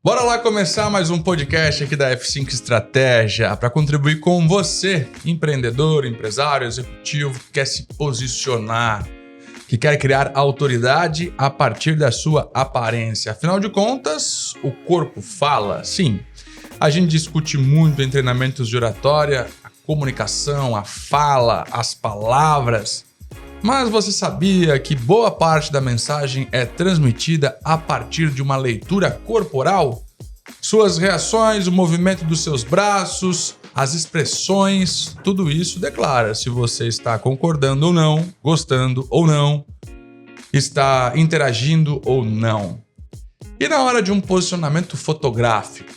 Bora lá começar mais um podcast aqui da F5 Estratégia para contribuir com você, empreendedor, empresário, executivo, que quer se posicionar, que quer criar autoridade a partir da sua aparência. Afinal de contas, o corpo fala. Sim, a gente discute muito em treinamentos de oratória, a comunicação, a fala, as palavras. Mas você sabia que boa parte da mensagem é transmitida a partir de uma leitura corporal? Suas reações, o movimento dos seus braços, as expressões, tudo isso declara se você está concordando ou não, gostando ou não, está interagindo ou não. E na hora de um posicionamento fotográfico,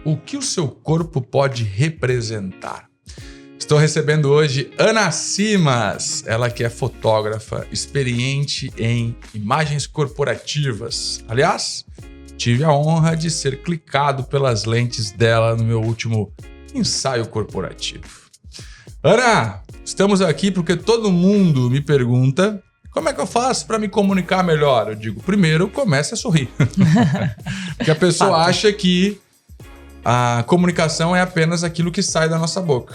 o que o seu corpo pode representar? Estou recebendo hoje Ana Simas, ela que é fotógrafa, experiente em imagens corporativas. Aliás, tive a honra de ser clicado pelas lentes dela no meu último ensaio corporativo. Ana, estamos aqui porque todo mundo me pergunta como é que eu faço para me comunicar melhor. Eu digo, primeiro, comece a sorrir. Porque a pessoa acha que a comunicação é apenas aquilo que sai da nossa boca.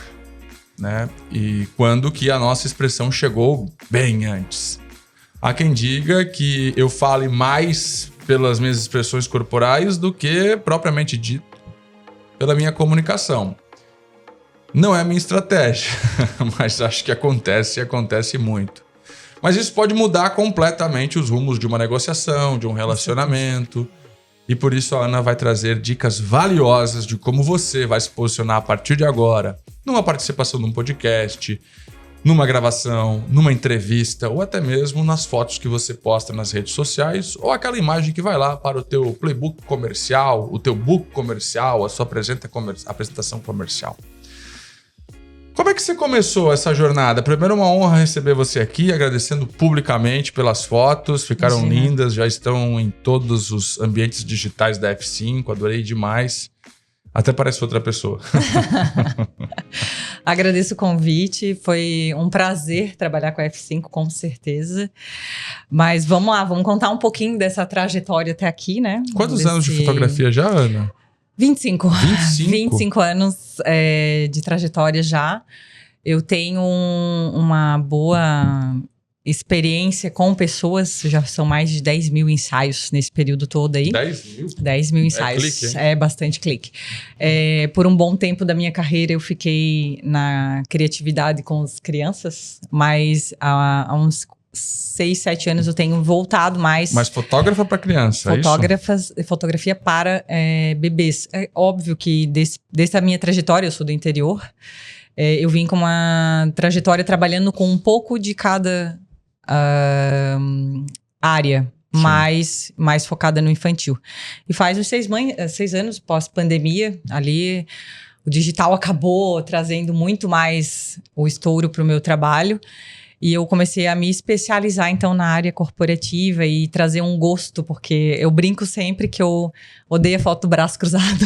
Né? E quando que a nossa expressão chegou bem antes. Há quem diga que eu fale mais pelas minhas expressões corporais do que propriamente dito pela minha comunicação. Não é a minha estratégia, mas acho que acontece e acontece muito. Mas isso pode mudar completamente os rumos de uma negociação, de um relacionamento. E por isso a Ana vai trazer dicas valiosas de como você vai se posicionar a partir de agora, numa participação num podcast, numa gravação, numa entrevista ou até mesmo nas fotos que você posta nas redes sociais ou aquela imagem que vai lá para o teu playbook comercial, o teu book comercial, a sua apresentação comercial. Como é que você começou essa jornada? Primeiro, uma honra receber você aqui, agradecendo publicamente pelas fotos, ficaram lindas, já estão em todos os ambientes digitais da F5, adorei demais. Até parece outra pessoa. Agradeço o convite, foi um prazer trabalhar com a F5, com certeza. Mas vamos lá, vamos contar um pouquinho dessa trajetória até aqui, né? Quantos anos de fotografia já, Ana? 25. 25 anos de trajetória já. Eu tenho uma boa experiência com pessoas, já são mais de 10 mil ensaios nesse período todo aí. 10 mil? 10 mil ensaios. É clique, hein? É bastante clique. Por um bom tempo da minha carreira eu fiquei na criatividade com as crianças, mas há uns 6, 7 anos eu tenho voltado mais... Mas fotógrafa para criança, Fotografia para bebês. É óbvio que dessa minha trajetória, eu sou do interior, eu vim com uma trajetória trabalhando com um pouco de cada área, mais focada no infantil. E faz uns 6 anos pós-pandemia, ali o digital acabou trazendo muito mais o estouro para o meu trabalho. E eu comecei a me especializar, então, na área corporativa e trazer um gosto, porque eu brinco sempre que eu odeio a foto do braço cruzado.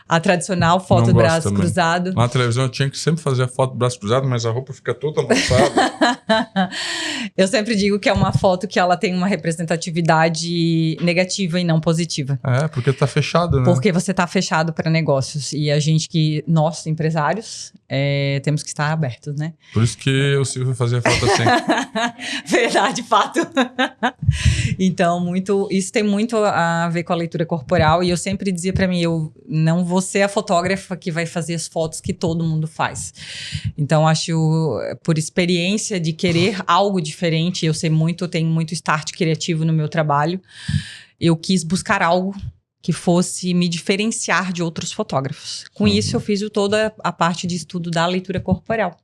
A tradicional foto do braço cruzado. Na televisão eu tinha que sempre fazer a foto do braço cruzado, mas a roupa fica toda amassada. Eu sempre digo que é uma foto que ela tem uma representatividade negativa e não positiva. Porque tá fechado, né? Porque você tá fechado para negócios. E a gente nós, empresários, temos que estar abertos, né? Por isso que o Silvio fazia foto assim. Verdade, fato. Então, isso tem muito a ver com a leitura corporal. E eu sempre dizia pra mim, eu não vou ser a fotógrafa que vai fazer as fotos que todo mundo faz. Então, acho, por experiência de querer algo diferente, eu tenho muito start criativo no meu trabalho, eu quis buscar algo que fosse me diferenciar de outros fotógrafos. Com isso, eu fiz toda a parte de estudo da leitura corporal.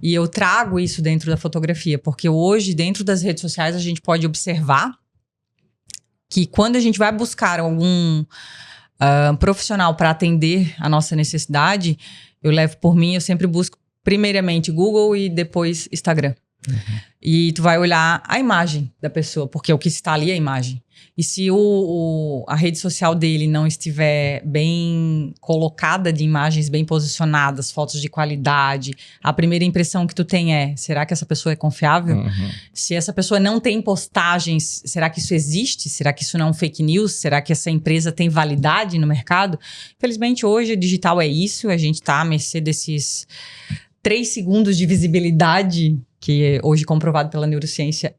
E eu trago isso dentro da fotografia, porque hoje, dentro das redes sociais, a gente pode observar que quando a gente vai buscar algum profissional para atender a nossa necessidade, eu levo por mim, eu sempre busco primeiramente Google e depois Instagram. E tu vai olhar a imagem da pessoa, porque o que está ali é a imagem. E se a rede social dele não estiver bem colocada de imagens bem posicionadas, fotos de qualidade, a primeira impressão que tu tem é, será que essa pessoa é confiável? Se essa pessoa não tem postagens, será que isso existe? Será que isso não é um fake news? Será que essa empresa tem validade no mercado? Infelizmente, hoje, o digital é isso. A gente está à mercê desses 3 segundos de visibilidade, que hoje comprovado pela neurociência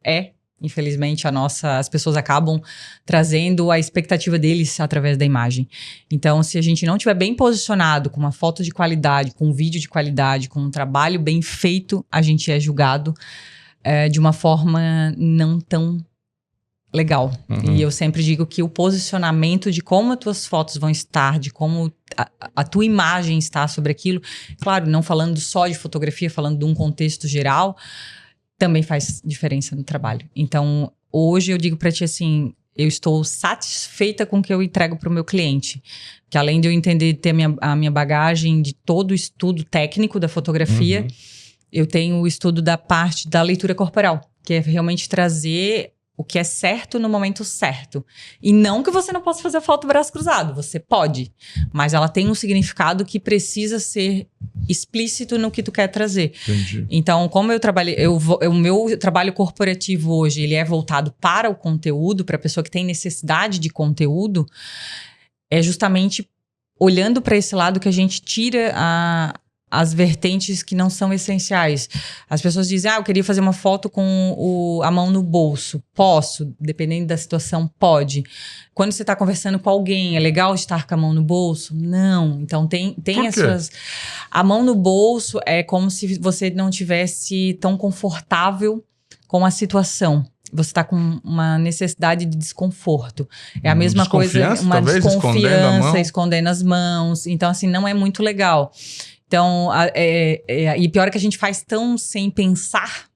infelizmente, as pessoas acabam trazendo a expectativa deles através da imagem. Então, se a gente não estiver bem posicionado, com uma foto de qualidade, com um vídeo de qualidade, com um trabalho bem feito, a gente é julgado de uma forma não tão legal. E eu sempre digo que o posicionamento de como as tuas fotos vão estar, de como a tua imagem está sobre aquilo, claro, não falando só de fotografia, falando de um contexto geral, também faz diferença no trabalho. Então, hoje eu digo para ti assim, eu estou satisfeita com o que eu entrego para o meu cliente. Que além de eu entender, ter a minha bagagem de todo o estudo técnico da fotografia, eu tenho o estudo da parte da leitura corporal, que é realmente trazer o que é certo no momento certo. E não que você não possa fazer foto braço cruzado, você pode. Mas ela tem um significado que precisa ser explícito no que tu quer trazer. Entendi. Então, como eu trabalhei, o meu trabalho corporativo hoje, ele é voltado para o conteúdo, para a pessoa que tem necessidade de conteúdo, é justamente olhando para esse lado que a gente tira as vertentes que não são essenciais. As pessoas dizem, eu queria fazer uma foto com a mão no bolso. Posso, dependendo da situação, pode. Quando você está conversando com alguém, é legal estar com a mão no bolso? Não. Então, tem as suas... A mão no bolso é como se você não tivesse tão confortável com a situação. Você está com uma necessidade de desconforto. É a mesma coisa, uma desconfiança, escondendo as mãos. Então, assim, não é muito legal. Então, e pior é que a gente faz tão sem pensar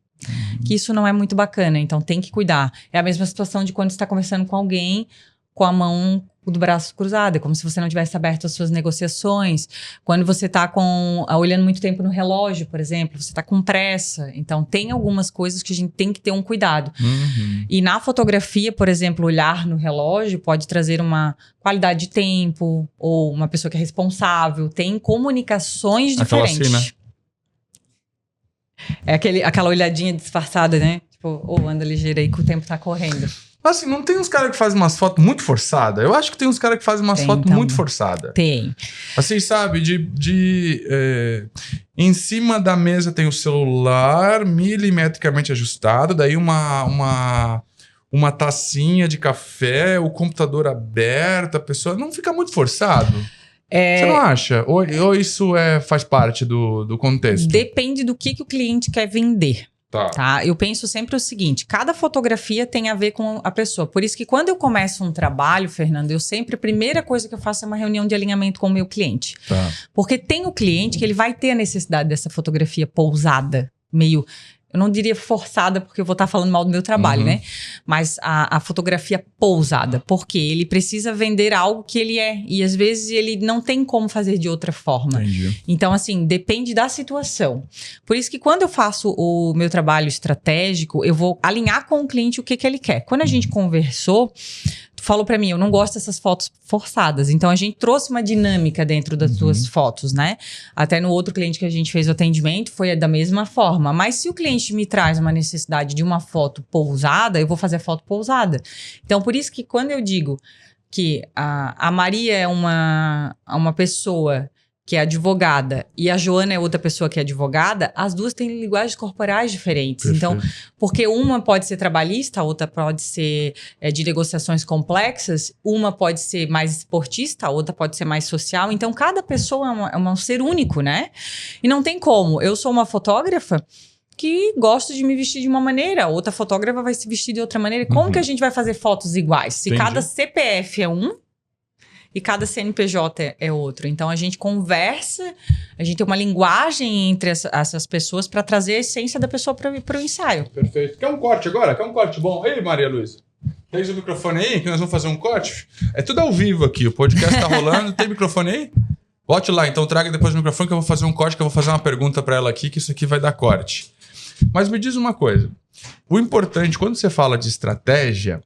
que isso não é muito bacana. Então, tem que cuidar. É a mesma situação de quando você está conversando com alguém com a mão do braço cruzado. É como se você não tivesse aberto as suas negociações. Quando você está olhando muito tempo no relógio, por exemplo, você está com pressa. Então, tem algumas coisas que a gente tem que ter um cuidado. E na fotografia, por exemplo, olhar no relógio pode trazer uma qualidade de tempo ou uma pessoa que é responsável. Tem comunicações diferentes. Assim, né? É aquela olhadinha disfarçada, né? Tipo, anda ligeiro aí que o tempo tá correndo. Assim, não tem uns caras que fazem umas fotos muito forçadas? Eu acho que tem uns caras que fazem umas fotos muito forçadas. Tem. Assim, sabe? Em cima da mesa tem o celular milimetricamente ajustado, daí uma tacinha de café, o computador aberto, a pessoa... Não fica muito forçado? Você não acha? Ou isso faz parte do contexto? Depende do que o cliente quer vender. Tá? Eu penso sempre o seguinte, cada fotografia tem a ver com a pessoa. Por isso que quando eu começo um trabalho, Fernando, a primeira coisa que eu faço é uma reunião de alinhamento com o meu cliente. Porque tem o cliente que ele vai ter a necessidade dessa fotografia pousada, meio... Eu não diria forçada, porque eu vou estar falando mal do meu trabalho, né? Mas a fotografia pousada. Porque ele precisa vender algo que ele é. E às vezes ele não tem como fazer de outra forma. Entendi. Então, assim, depende da situação. Por isso que quando eu faço o meu trabalho estratégico, eu vou alinhar com o cliente o que ele quer. Quando a gente conversou... Tu falou pra mim, eu não gosto dessas fotos forçadas. Então, a gente trouxe uma dinâmica dentro das tuas fotos, né? Até no outro cliente que a gente fez o atendimento, foi da mesma forma. Mas se o cliente me traz uma necessidade de uma foto pousada, eu vou fazer a foto pousada. Então, por isso que quando eu digo que a Maria é uma pessoa que é advogada, e a Joana é outra pessoa que é advogada, as duas têm linguagens corporais diferentes. Perfeito. Então, porque uma pode ser trabalhista, a outra pode ser de negociações complexas, uma pode ser mais esportista, a outra pode ser mais social. Então, cada pessoa é um ser único, né? E não tem como. Eu sou uma fotógrafa que gosto de me vestir de uma maneira, outra fotógrafa vai se vestir de outra maneira. Como que a gente vai fazer fotos iguais? Se cada CPF é um, e cada CNPJ é outro. Então, a gente conversa, a gente tem uma linguagem entre essas pessoas para trazer a essência da pessoa para o ensaio. Perfeito. Quer um corte agora? Quer um corte bom? Ei, Maria Luísa, tem o microfone aí que nós vamos fazer um corte? É tudo ao vivo aqui, o podcast tá rolando. Tem microfone aí? Bote lá, então traga depois o microfone que eu vou fazer um corte, que eu vou fazer uma pergunta para ela aqui, que isso aqui vai dar corte. Mas me diz uma coisa. O importante, quando você fala de estratégia,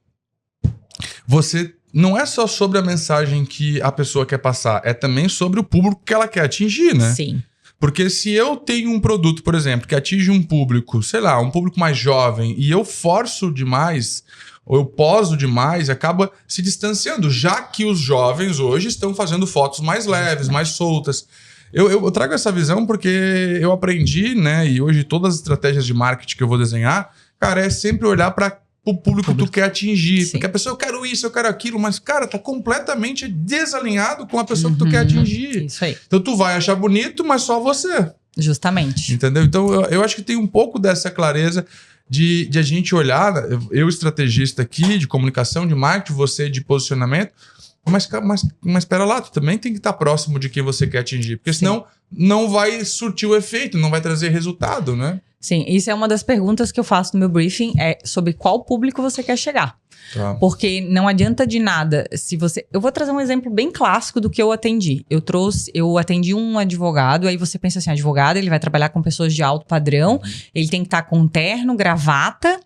você não é só sobre a mensagem que a pessoa quer passar, é também sobre o público que ela quer atingir, né? Sim. Porque se eu tenho um produto, por exemplo, que atinge um público, sei lá, um público mais jovem, e eu forço demais, ou eu poso demais, acaba se distanciando, já que os jovens hoje estão fazendo fotos mais leves, mais soltas. Eu trago essa visão porque eu aprendi, né? E hoje todas as estratégias de marketing que eu vou desenhar, cara, é sempre olhar para o público que tu quer atingir. Sim. Porque a pessoa, eu quero isso, eu quero aquilo, mas, cara, tá completamente desalinhado com a pessoa que tu quer atingir. Isso aí. Então tu vai achar bonito, mas só você. Justamente. Entendeu? Então eu acho que tem um pouco dessa clareza de a gente olhar, eu estrategista aqui, de comunicação, de marketing, você de posicionamento, mas espera lá, tu também tem que estar próximo de quem você quer atingir, porque senão não vai surtir o efeito, não vai trazer resultado, né? Sim, isso é uma das perguntas que eu faço no meu briefing, é sobre qual público você quer chegar. Tá. Porque não adianta de nada se você... Eu vou trazer um exemplo bem clássico do que eu atendi. Eu atendi um advogado, aí você pensa assim, advogado, ele vai trabalhar com pessoas de alto padrão, ele tem que estar com terno, gravata,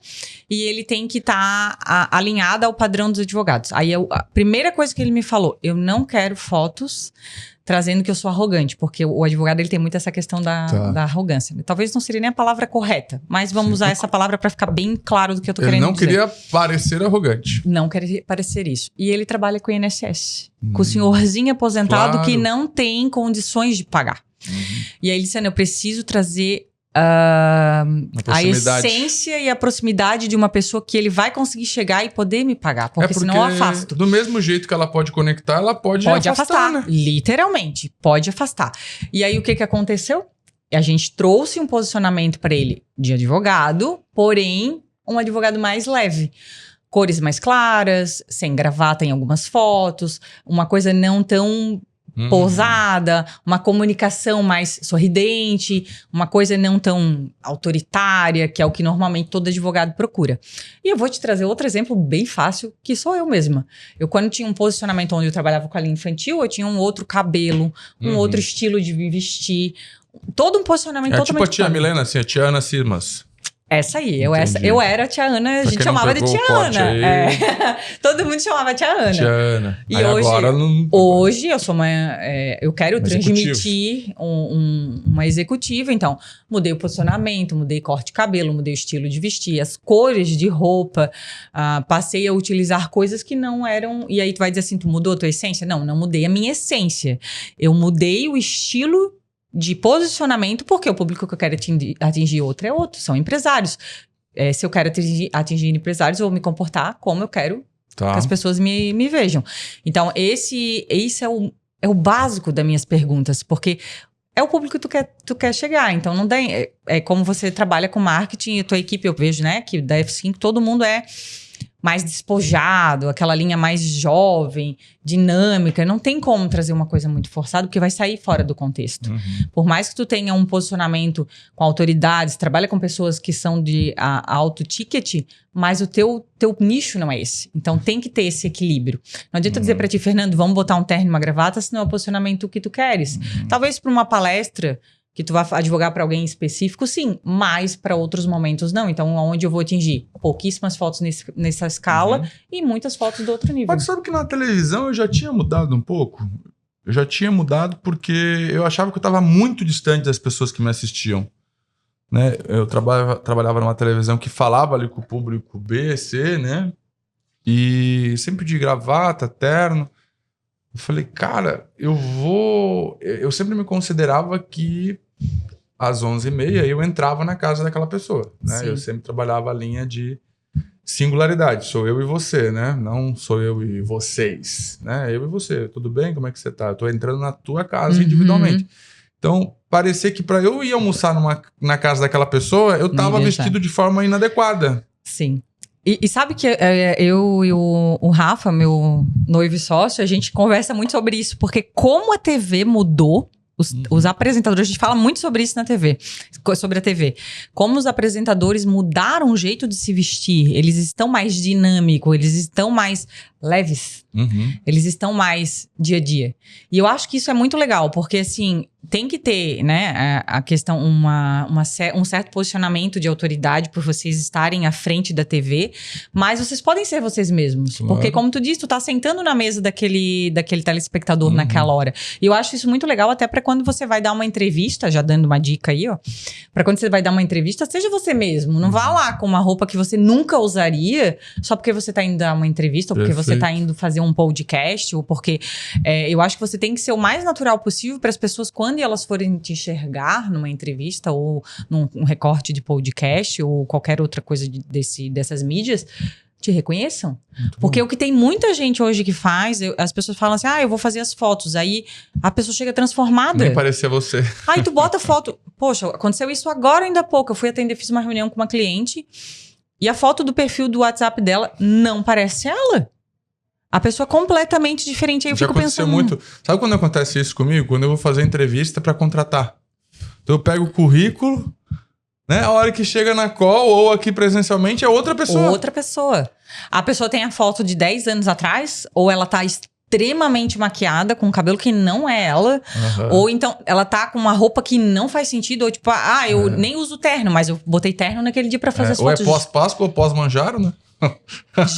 e ele tem que estar alinhado ao padrão dos advogados. Aí a primeira coisa que ele me falou, eu não quero fotos trazendo que eu sou arrogante, porque o advogado ele tem muito essa questão da arrogância. Talvez não seria nem a palavra correta, mas vamos usar essa palavra para ficar bem claro do que eu tô querendo dizer. Ele não queria parecer arrogante. Não queria parecer isso. E ele trabalha com o INSS, com o senhorzinho aposentado que não tem condições de pagar. E aí ele disse, eu preciso trazer a essência e a proximidade de uma pessoa que ele vai conseguir chegar e poder me pagar, porque senão eu afasto. Do mesmo jeito que ela pode conectar, ela pode afastar, né? Literalmente, pode afastar. E aí o que aconteceu? A gente trouxe um posicionamento para ele de advogado, porém um advogado mais leve. Cores mais claras, sem gravata em algumas fotos, uma coisa não tão pousada, uma comunicação mais sorridente, uma coisa não tão autoritária, que é o que normalmente todo advogado procura. E eu vou te trazer outro exemplo bem fácil, que sou eu mesma. Eu, quando tinha um posicionamento onde eu trabalhava com a linha infantil, eu tinha um outro cabelo, um outro estilo de me vestir, todo um posicionamento totalmente... Tipo a tia Milena, assim, a tia Ana Sirmas. Essa aí, eu era a tia Ana, a gente chamava de tia Ana. Todo mundo chamava tia Ana. Tia Ana. E aí hoje, agora não... hoje eu sou eu quero transmitir uma executiva, então mudei o posicionamento, mudei corte de cabelo, mudei o estilo de vestir, as cores de roupa, passei a utilizar coisas que não eram... E aí tu vai dizer assim, tu mudou a tua essência? Não mudei a minha essência. Eu mudei o estilo de posicionamento, porque o público que eu quero atingir é outro, são empresários. Se eu quero atingir empresários, eu vou me comportar como eu quero que as pessoas me vejam. Então, esse é o básico das minhas perguntas, porque é o público que tu quer chegar. Então, não tem... É como você trabalha com marketing, a tua equipe, eu vejo, né, que da F5 todo mundo é mais despojado, aquela linha mais jovem, dinâmica. Não tem como trazer uma coisa muito forçada, porque vai sair fora do contexto. Por mais que tu tenha um posicionamento com autoridades, trabalha com pessoas que são de alto ticket, mas o teu nicho não é esse. Então tem que ter esse equilíbrio. Não adianta dizer pra ti, Fernando, vamos botar um terno e uma gravata, se não é o posicionamento que tu queres. Talvez para uma palestra que tu vai advogar para alguém específico, sim, mas para outros momentos não. Então, onde eu vou atingir? Pouquíssimas fotos nessa escala e muitas fotos do outro nível. Mas sabe que na televisão eu já tinha mudado um pouco? Eu já tinha mudado porque eu achava que eu estava muito distante das pessoas que me assistiam. Né? Eu trabalhava numa televisão que falava ali com o público B, C, né? E sempre de gravata, terno. Eu falei, cara, eu sempre me considerava que às 11h30 eu entrava na casa daquela pessoa, né? Eu sempre trabalhava a linha de singularidade, sou eu e você, né? Não sou eu e vocês, né? Eu e você, tudo bem? Como é que você tá? Eu tô entrando na tua casa individualmente. Então, parecia que para eu ir almoçar na casa daquela pessoa, eu tava vestido de forma inadequada. Sim. E sabe que eu e o Rafa, meu noivo e sócio, a gente conversa muito sobre isso, porque como a TV mudou, os apresentadores, a gente fala muito sobre isso na TV, sobre a TV. Como os apresentadores mudaram o jeito de se vestir, eles estão mais dinâmicos, eles estão mais leves. Uhum. Eles estão mais dia a dia. E eu acho que isso é muito legal, porque assim, tem que ter, né, a questão, um certo posicionamento de autoridade por vocês estarem à frente da TV, mas vocês podem ser vocês mesmos. Claro. Porque, como tu disse, tu tá sentando na mesa daquele telespectador naquela hora. E eu acho isso muito legal, até pra quando você vai dar uma entrevista, já dando uma dica aí, ó. Pra quando você vai dar uma entrevista, seja você mesmo. Não vá lá com uma roupa que você nunca usaria, só porque você tá indo dar uma entrevista, ou porque você tá indo fazer um podcast, ou porque eu acho que você tem que ser o mais natural possível para as pessoas, quando elas forem te enxergar numa entrevista ou num recorte de podcast ou qualquer outra coisa dessas mídias, te reconheçam. Porque o que tem muita gente hoje que faz, as pessoas falam assim, eu vou fazer as fotos. Aí a pessoa chega transformada. Nem parecia você. Aí tu bota foto. Poxa, aconteceu isso agora ainda há pouco. Eu fui atender, fiz uma reunião com uma cliente e a foto do perfil do WhatsApp dela não parece ela. A pessoa é completamente diferente. Aí eu fico pensando... muito. Sabe quando acontece isso comigo? Quando eu vou fazer entrevista para contratar. Então eu pego o currículo, né? A hora que chega na call ou aqui presencialmente é outra pessoa. Outra pessoa. A pessoa tem a foto de 10 anos atrás, ou ela tá extremamente maquiada, com um cabelo que não é ela, ou então ela tá com uma roupa que não faz sentido, ou tipo, eu nem uso terno, mas eu botei terno naquele dia para fazer as fotos. Ou é pós-Páscoa ou pós-Manjaro, né?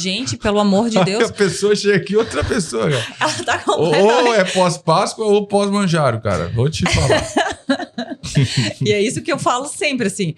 Gente, pelo amor de Deus. A pessoa chega aqui, outra pessoa, cara. Ela tá completamente... Ou é pós-Páscoa ou pós-Manjaro, cara. Vou te falar. E é isso que eu falo sempre, assim.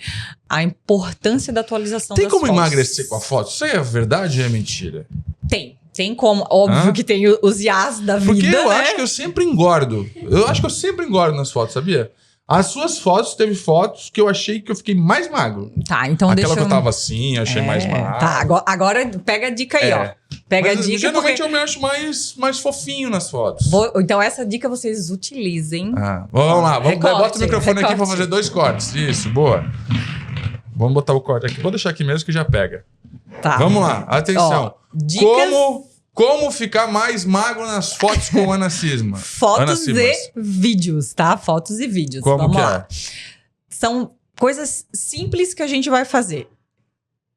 A importância da atualização Tem das como fotos. emagrecer com a foto? Isso aí é verdade ou é mentira? Tem como. Óbvio que tem os iás da vida, Porque eu né? acho que eu sempre engordo. Eu acho que eu sempre engordo nas fotos, sabia? As suas fotos, teve fotos que eu achei que eu fiquei mais magro. Tá, então Aquela que eu tava assim, eu achei mais magro. Tá, agora pega a dica aí, ó. Pega a dica. Geralmente eu me acho mais fofinho nas fotos. Então essa dica vocês utilizem. Vamos lá, Recorte, bota o microfone aqui pra recorte. fazer 2 cortes. Isso, boa. Vamos botar o corte aqui. Vou deixar aqui mesmo que já pega. Tá. Vamos lá, atenção. Ó, dicas... Como ficar mais magro nas fotos com Ana Cisma? Fotos e vídeos, tá? Fotos e vídeos. Como Vamos que lá. São coisas simples que a gente vai fazer.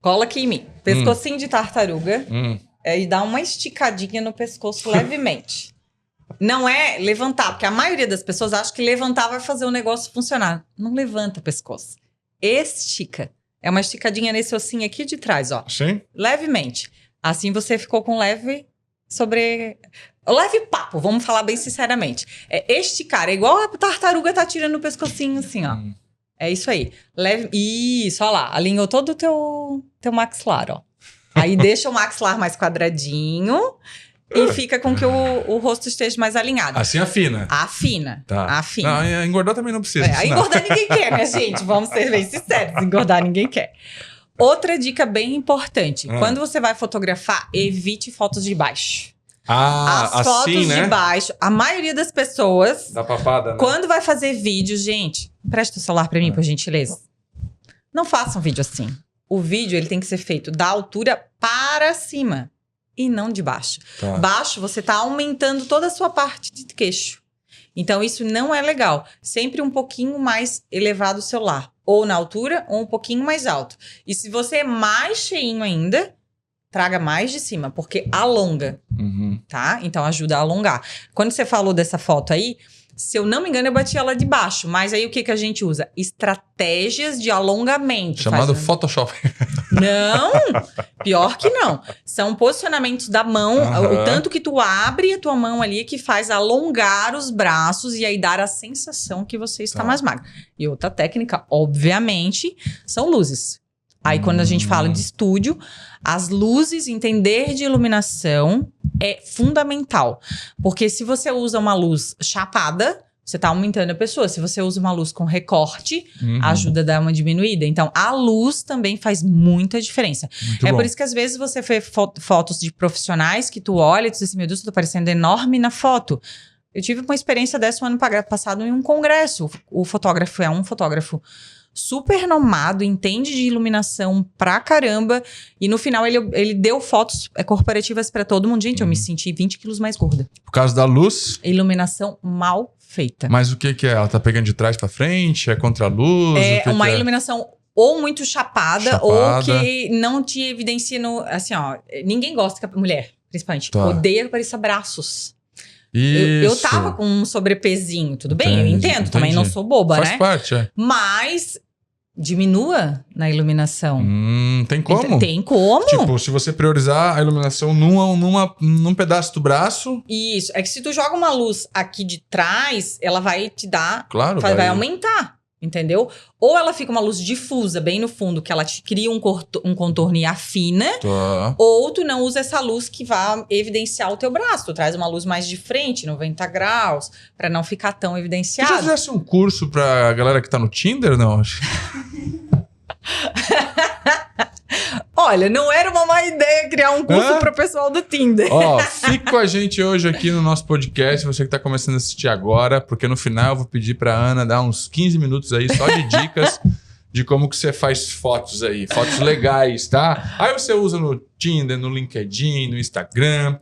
Cola aqui em mim. Pescocinho de tartaruga. E dá uma esticadinha no pescoço levemente. Não é levantar, porque a maioria das pessoas acha que levantar vai fazer o negócio funcionar. Não levanta o pescoço. Estica. É uma esticadinha nesse ossinho aqui de trás, ó. Sim? Levemente. Assim você ficou com leve papo, vamos falar bem sinceramente. Esticar, é igual a tartaruga tá tirando o pescocinho assim, ó. É isso aí. Isso, ó lá. Alinhou todo o teu maxilar, ó. Aí deixa o maxilar mais quadradinho e fica com que o rosto esteja mais alinhado. Assim afina. Afina. Tá. Afina. Não, engordar também não precisa. Engordar ninguém quer, né, gente? Vamos ser bem sinceros. Engordar ninguém quer. Outra dica bem importante. Quando você vai fotografar, evite fotos de baixo. As assim, fotos né? de baixo, a maioria das pessoas... Da papada, né? Quando vai fazer vídeo, gente... Presta o celular pra mim, por gentileza. Não façam vídeo assim. O vídeo, ele tem que ser feito da altura para cima. E não de baixo. Tá. Baixo, você tá aumentando toda a sua parte de queixo. Então, isso não é legal. Sempre um pouquinho mais elevado o celular. Ou na altura, ou um pouquinho mais alto. E se você é mais cheinho ainda, traga mais de cima, porque alonga, tá? Então, ajuda a alongar. Quando você falou dessa foto aí, se eu não me engano, eu bati ela de baixo. Mas aí, o que a gente usa? Estratégias de alongamento. Chamado Photoshop. Não, pior que não. São posicionamentos da mão, o tanto que tu abre a tua mão ali que faz alongar os braços e aí dar a sensação que você está mais magro. E outra técnica, obviamente, são luzes. Aí quando a gente fala de estúdio, as luzes, entender de iluminação é fundamental. Porque se você usa uma luz chapada, você tá aumentando a pessoa. Se você usa uma luz com recorte, ajuda a dar uma diminuída. Então, a luz também faz muita diferença. Muito bom. Por isso que às vezes você vê fotos de profissionais que tu olha e tu diz assim, meu Deus, eu tô parecendo enorme na foto. Eu tive uma experiência dessa o ano passado em um congresso. O fotógrafo é um fotógrafo super renomado, entende de iluminação pra caramba. E no final ele deu fotos corporativas pra todo mundo. Gente, eu me senti 20 quilos mais gorda. Por causa da luz? Iluminação mal feita. Mas o que é? Ela tá pegando de trás pra frente? É contra a luz? É uma iluminação ou muito chapada, ou que não te evidencia no... Assim, ó, ninguém gosta que a mulher... principalmente, Tá. odeia aparecer braços. Isso. Eu tava com um sobrepesinho, tudo bem, eu Entendi, entendo, também entendi. não sou boba, Faz né? parte, é. Mas diminua na iluminação. Tem como? Tem como? Tipo, se você priorizar a iluminação num pedaço do braço, Isso, é que se tu joga uma luz aqui de trás, ela vai te dar, claro, vai aumentar, entendeu? Ou ela fica uma luz difusa bem no fundo, que ela te cria um contorno e afina, Tá. ou tu não usa essa luz que vai evidenciar o teu braço. Tu traz uma luz mais de frente, 90 graus, pra não ficar tão Tu já evidenciado. fizesse um curso pra galera que tá no Tinder, não? Olha, não era uma má ideia criar um curso Hã? pro pessoal do Tinder. Ó, fique com a gente hoje aqui no nosso podcast, você que tá começando a assistir agora, porque no final eu vou pedir pra Ana dar uns 15 minutos aí só de dicas de como que você faz fotos aí, fotos legais, tá? Aí você usa no Tinder, no LinkedIn, no Instagram.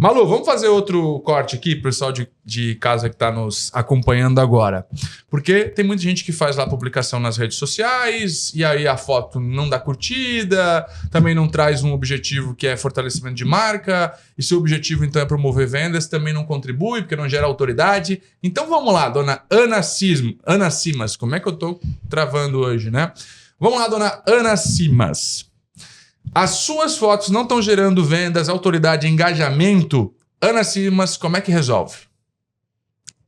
Malu, vamos fazer outro corte aqui, pessoal de casa que está nos acompanhando agora. Porque tem muita gente que faz lá publicação nas redes sociais, e aí a foto não dá curtida, também não traz um objetivo que é fortalecimento de marca, e se o objetivo então é promover vendas, também não contribui, porque não gera autoridade. Então vamos lá, dona Ana Simas, como é que eu tô travando hoje, né? Vamos lá, dona Ana Simas. As suas fotos não estão gerando vendas, autoridade e engajamento. Ana Simas, como é que resolve?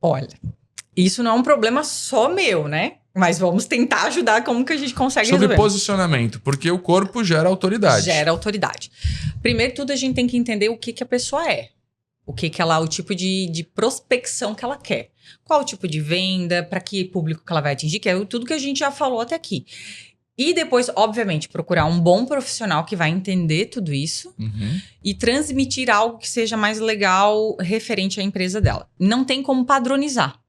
Olha, isso não é um problema só meu, né? Mas vamos tentar ajudar como que a gente consegue Sobre resolver. posicionamento, porque o corpo gera autoridade. Gera autoridade. Primeiro de tudo, a gente tem que entender o que a pessoa é. O tipo de prospecção que ela quer. Qual o tipo de venda, para que público que ela vai atingir, que é tudo que a gente já falou até aqui. E depois, obviamente, procurar um bom profissional que vai entender tudo isso e transmitir algo que seja mais legal referente à empresa dela. Não tem como padronizar,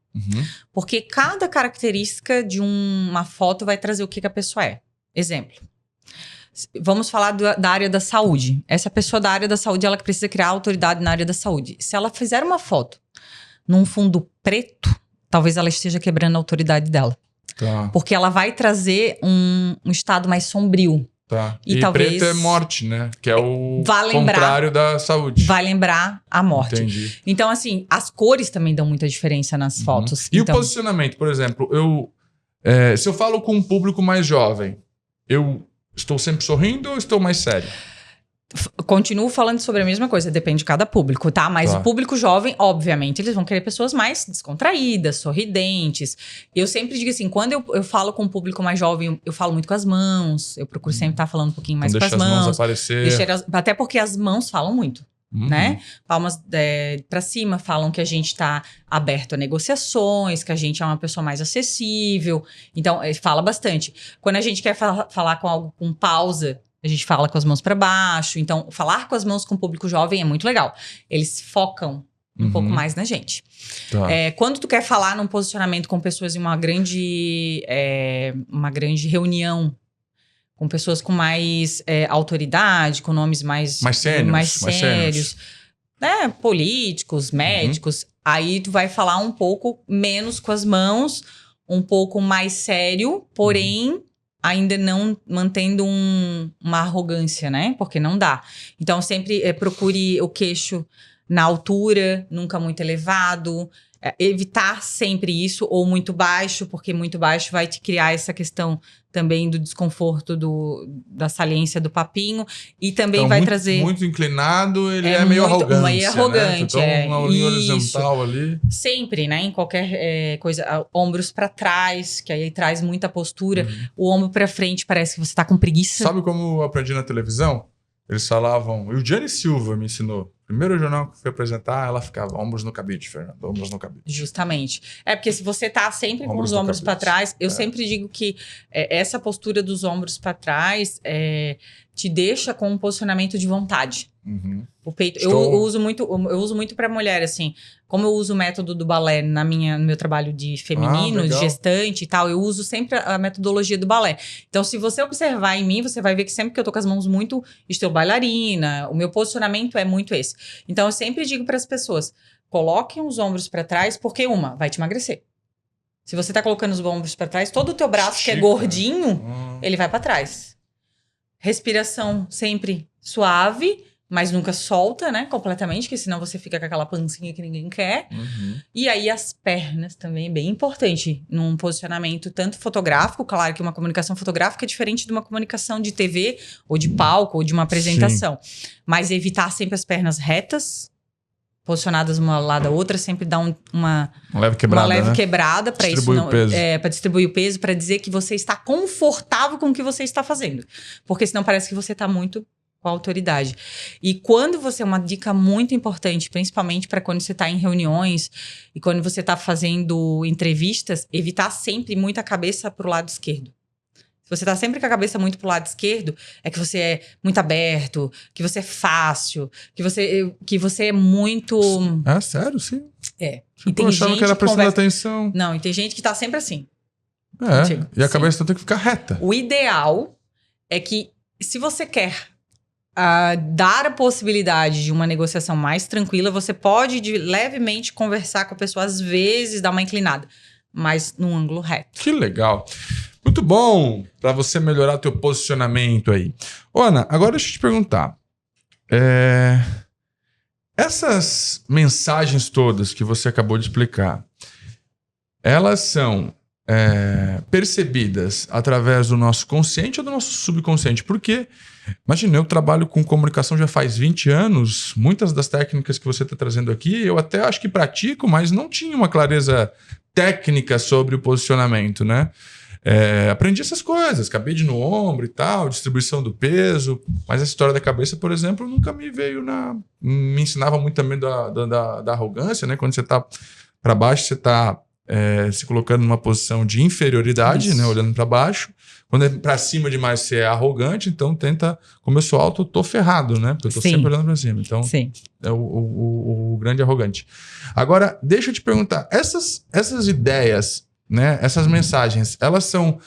porque cada característica de uma foto vai trazer o que a pessoa é. Exemplo. Vamos falar da área da saúde. Essa pessoa da área da saúde, ela precisa criar autoridade na área da saúde. Se ela fizer uma foto num fundo preto, talvez ela esteja quebrando a autoridade dela. Tá. Porque ela vai trazer um estado mais sombrio. Tá. E E talvez preto é morte, né? Que é o vai lembrar- contrário da saúde. Vai lembrar a morte. Entendi. Então, assim, as cores também dão muita diferença nas fotos. E então, o posicionamento, por exemplo, se eu falo com um público mais jovem, eu estou sempre sorrindo ou estou mais sério? continuo falando sobre a mesma coisa, depende de cada público, tá? Mas Tá. o público jovem, obviamente, eles vão querer pessoas mais descontraídas, sorridentes. Eu sempre digo assim, quando eu falo com o público mais jovem, eu falo muito com as mãos, eu procuro sempre estar falando um pouquinho mais Não com deixa as as mãos mãos. aparecer. Até porque as mãos falam muito. Né? Palmas pra cima falam que a gente tá aberto a negociações, que a gente é uma pessoa mais acessível. Então, fala bastante. Quando a gente quer falar com algo com pausa, a gente fala com as mãos para baixo. Então, falar com as mãos com o público jovem é muito legal. Eles focam um pouco mais na gente. Tá. Quando tu quer falar num posicionamento com pessoas em uma grande reunião, com pessoas com mais autoridade, com nomes mais sérios, né? Políticos, médicos. Aí tu vai falar um pouco menos com as mãos, um pouco mais sério, porém ainda não mantendo uma arrogância, né? Porque não dá. Então sempre procure o queixo na altura, nunca muito elevado. Evitar sempre isso, ou muito baixo, porque muito baixo vai te criar essa questão também do desconforto, da saliência do papinho, e também então, vai muito, trazer... muito inclinado, ele é meio arrogante. Meio arrogante, né? Então, uma linha horizontal ali. Sempre, né? Em qualquer coisa, ombros pra trás, que aí traz muita postura. O ombro pra frente parece que você tá com preguiça. Sabe como eu aprendi na televisão? Eles falavam... E o Gianni Silva me ensinou. Primeiro jornal que eu fui apresentar, ela ficava ombros no cabide, Fernando. Ombros no cabide. Justamente. Porque se você tá sempre com os ombros para trás, eu sempre digo que essa postura dos ombros para trás te deixa com um posicionamento de vontade. O peito. Eu uso muito para mulher, assim. Como eu uso o método do balé no meu trabalho de feminino, de gestante e tal, eu uso sempre a metodologia do balé. Então, se você observar em mim, você vai ver que sempre que eu tô com as mãos muito estilo bailarina, o meu posicionamento é muito esse. Então, eu sempre digo para as pessoas, coloquem os ombros para trás, porque vai te emagrecer. Se você tá colocando os ombros para trás, todo o teu braço, que é gordinho, ele vai para trás. Respiração sempre suave, mas nunca solta, né, completamente, que senão você fica com aquela pancinha que ninguém quer. E aí as pernas também é bem importante num posicionamento tanto fotográfico, claro que uma comunicação fotográfica é diferente de uma comunicação de TV ou de palco ou de uma apresentação. Mas evitar sempre as pernas retas, posicionadas uma ao lado da outra, sempre dá uma leve quebrada para isso, para distribuir o peso, para dizer que você está confortável com o que você está fazendo. Porque senão parece que você está muito com a autoridade. E quando você, uma dica muito importante, principalmente para quando você está em reuniões e quando você está fazendo entrevistas, evitar sempre muito a cabeça para o lado esquerdo. Se você tá sempre com a cabeça muito pro lado esquerdo, é que você é muito aberto, que você é fácil, que você é muito... É sério, sim. É. E tem gente que era prestando atenção. Não, e tem gente que tá sempre assim. Contigo. E a cabeça então tem que ficar reta. O ideal é que, se você quer dar a possibilidade de uma negociação mais tranquila, você pode levemente conversar com a pessoa, às vezes dar uma inclinada, mas num ângulo reto. Que legal. Muito bom para você melhorar teu posicionamento aí. Ana, agora deixa eu te perguntar. Essas mensagens todas que você acabou de explicar, elas são percebidas através do nosso consciente ou do nosso subconsciente? Porque, imagina, eu trabalho com comunicação já faz 20 anos, muitas das técnicas que você está trazendo aqui, eu até acho que pratico, mas não tinha uma clareza técnica sobre o posicionamento, né? Aprendi essas coisas, cabide no ombro e tal, distribuição do peso, mas a história da cabeça, por exemplo, nunca me veio me ensinava muito também da arrogância, né? Quando você tá para baixo, você tá se colocando numa posição de inferioridade, né? Olhando para baixo. Quando é para cima demais, você é arrogante, então tenta, como eu sou alto, eu tô ferrado, né? Porque eu tô sempre olhando para cima, então é o grande arrogante. Agora, deixa eu te perguntar, essas ideias, né? Essas mensagens, elas são...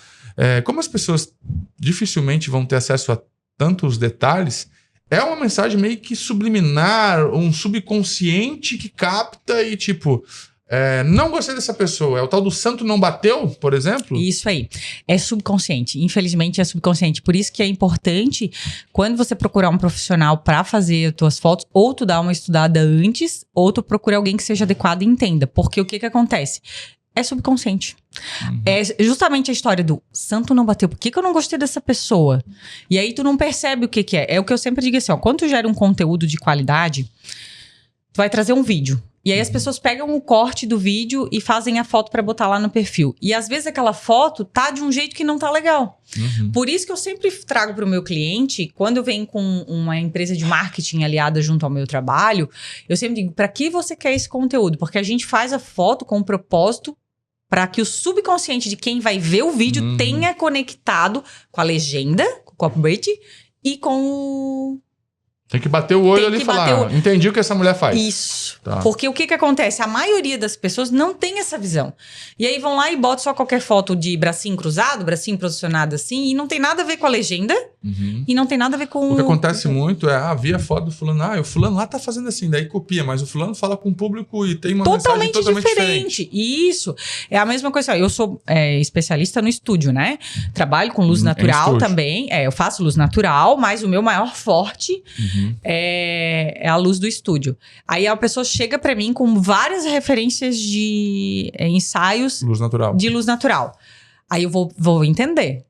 como as pessoas dificilmente vão ter acesso a tantos detalhes, é uma mensagem meio que subliminar, um subconsciente que capta e tipo... não gostei dessa pessoa. É o tal do santo não bateu, por exemplo? Isso aí. É subconsciente. Infelizmente é subconsciente. Por isso que é importante, quando você procurar um profissional para fazer as tuas fotos, ou tu dá uma estudada antes, ou tu procura alguém que seja adequado e entenda. Porque o que acontece? É subconsciente. É justamente a história do santo não bateu. Por que eu não gostei dessa pessoa? E aí tu não percebe o que é. É o que eu sempre digo assim, ó. Quando tu gera um conteúdo de qualidade, tu vai trazer um vídeo. E aí as pessoas pegam o corte do vídeo e fazem a foto pra botar lá no perfil. E às vezes aquela foto tá de um jeito que não tá legal. Por isso que eu sempre trago pro meu cliente, quando eu venho com uma empresa de marketing aliada junto ao meu trabalho, eu sempre digo, pra que você quer esse conteúdo? Porque a gente faz a foto com um propósito para que o subconsciente de quem vai ver o vídeo tenha conectado com a legenda, com o copyright e com o... Tem que bater o olho ali e falar, entendi o que essa mulher faz. Isso. Tá. Porque o que acontece? A maioria das pessoas não tem essa visão. E aí vão lá e botam só qualquer foto de bracinho cruzado, bracinho posicionado assim, e não tem nada a ver com a legenda, e não tem nada a ver com... O que acontece muito vi a foto do fulano, o fulano lá tá fazendo assim, daí copia, mas o fulano fala com o público e tem uma mensagem totalmente diferente. Isso. É a mesma coisa. Eu sou especialista no estúdio, né? Trabalho com luz natural também. Eu faço luz natural, mas o meu maior forte é a luz do estúdio. Aí a pessoa chega pra mim com várias referências de ensaios de luz natural. Aí eu vou entender.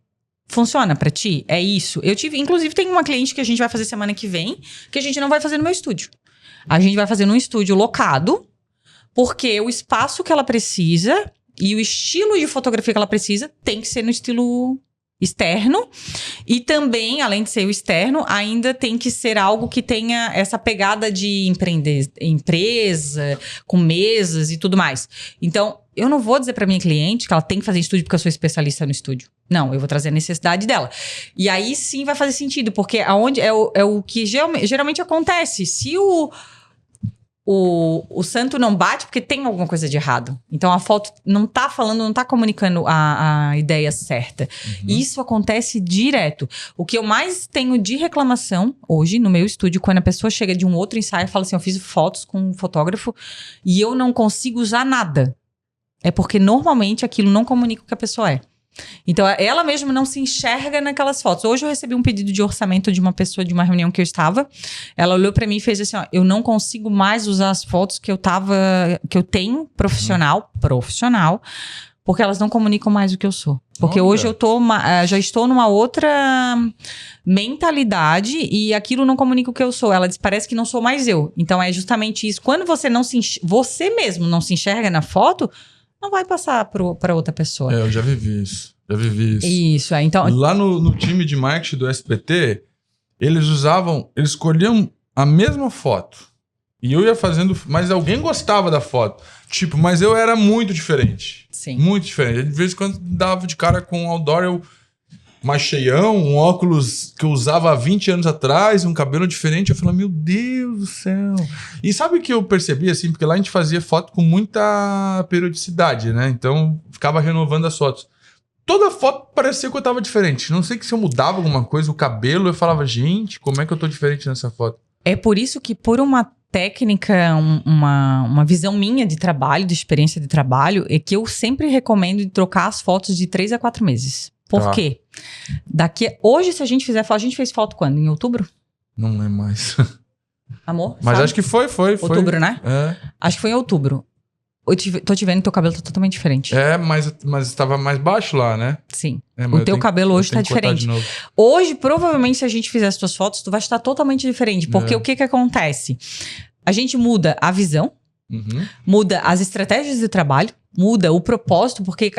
Funciona pra ti? É isso? Inclusive tem uma cliente que a gente vai fazer semana que vem, que a gente não vai fazer no meu estúdio. A gente vai fazer num estúdio locado, porque o espaço que ela precisa e o estilo de fotografia que ela precisa tem que ser no estilo externo. E também, além de ser o externo, ainda tem que ser algo que tenha essa pegada de empresa, com mesas e tudo mais. Então, eu não vou dizer pra minha cliente que ela tem que fazer estúdio porque eu sou especialista no estúdio. Não, eu vou trazer a necessidade dela. E aí sim vai fazer sentido, porque aonde é o que geralmente acontece. Se o santo não bate, porque tem alguma coisa de errado. Então a foto não tá falando, não tá comunicando a ideia certa. Isso acontece direto. O que eu mais tenho de reclamação hoje no meu estúdio, quando a pessoa chega de um outro ensaio e fala assim, eu fiz fotos com um fotógrafo e eu não consigo usar nada. É porque normalmente aquilo não comunica o que a pessoa é. Então, ela mesma não se enxerga naquelas fotos. Hoje eu recebi um pedido de orçamento de uma pessoa de uma reunião que eu estava. Ela olhou pra mim e fez assim, ó, eu não consigo mais usar as fotos que eu tenho profissional, porque elas não comunicam mais o que eu sou. Porque hoje eu já estou numa outra mentalidade e aquilo não comunica o que eu sou. Ela diz, parece que não sou mais eu. Então, é justamente isso. Quando você você mesmo não se enxerga na foto, não vai passar para outra pessoa. Eu já vivi isso. Isso, então... Lá no time de marketing do SBT, eles escolhiam a mesma foto. E eu ia fazendo... Mas alguém gostava da foto. Tipo, mas eu era muito diferente. Sim. Muito diferente. De vez em quando dava de cara com um outdoor, eu mais cheião, um óculos que eu usava há 20 anos atrás, um cabelo diferente. Eu falei, meu Deus do céu. E sabe o que eu percebi, assim? Porque lá a gente fazia foto com muita periodicidade, né? Então, ficava renovando as fotos. Toda foto parecia que eu tava diferente. Não sei se eu mudava alguma coisa, o cabelo, eu falava, gente, como é que eu tô diferente nessa foto? É por isso que por uma técnica, uma visão minha de trabalho, de experiência de trabalho, é que eu sempre recomendo de trocar as fotos de 3 a 4 meses. Por quê? Hoje, se a gente fizer foto, a gente fez foto quando? Em outubro? Não lembro mais. Amor? Mas sabe? acho que foi. Outubro, né? É. Acho que foi em outubro. Tô te vendo, teu cabelo tá totalmente diferente. É, mas estava mais baixo lá, né? Sim. É, o teu cabelo hoje tá diferente. Hoje, provavelmente, se a gente fizer as tuas fotos, tu vai estar totalmente diferente. Porque o que acontece? A gente muda a visão, muda as estratégias de trabalho, muda o propósito, porque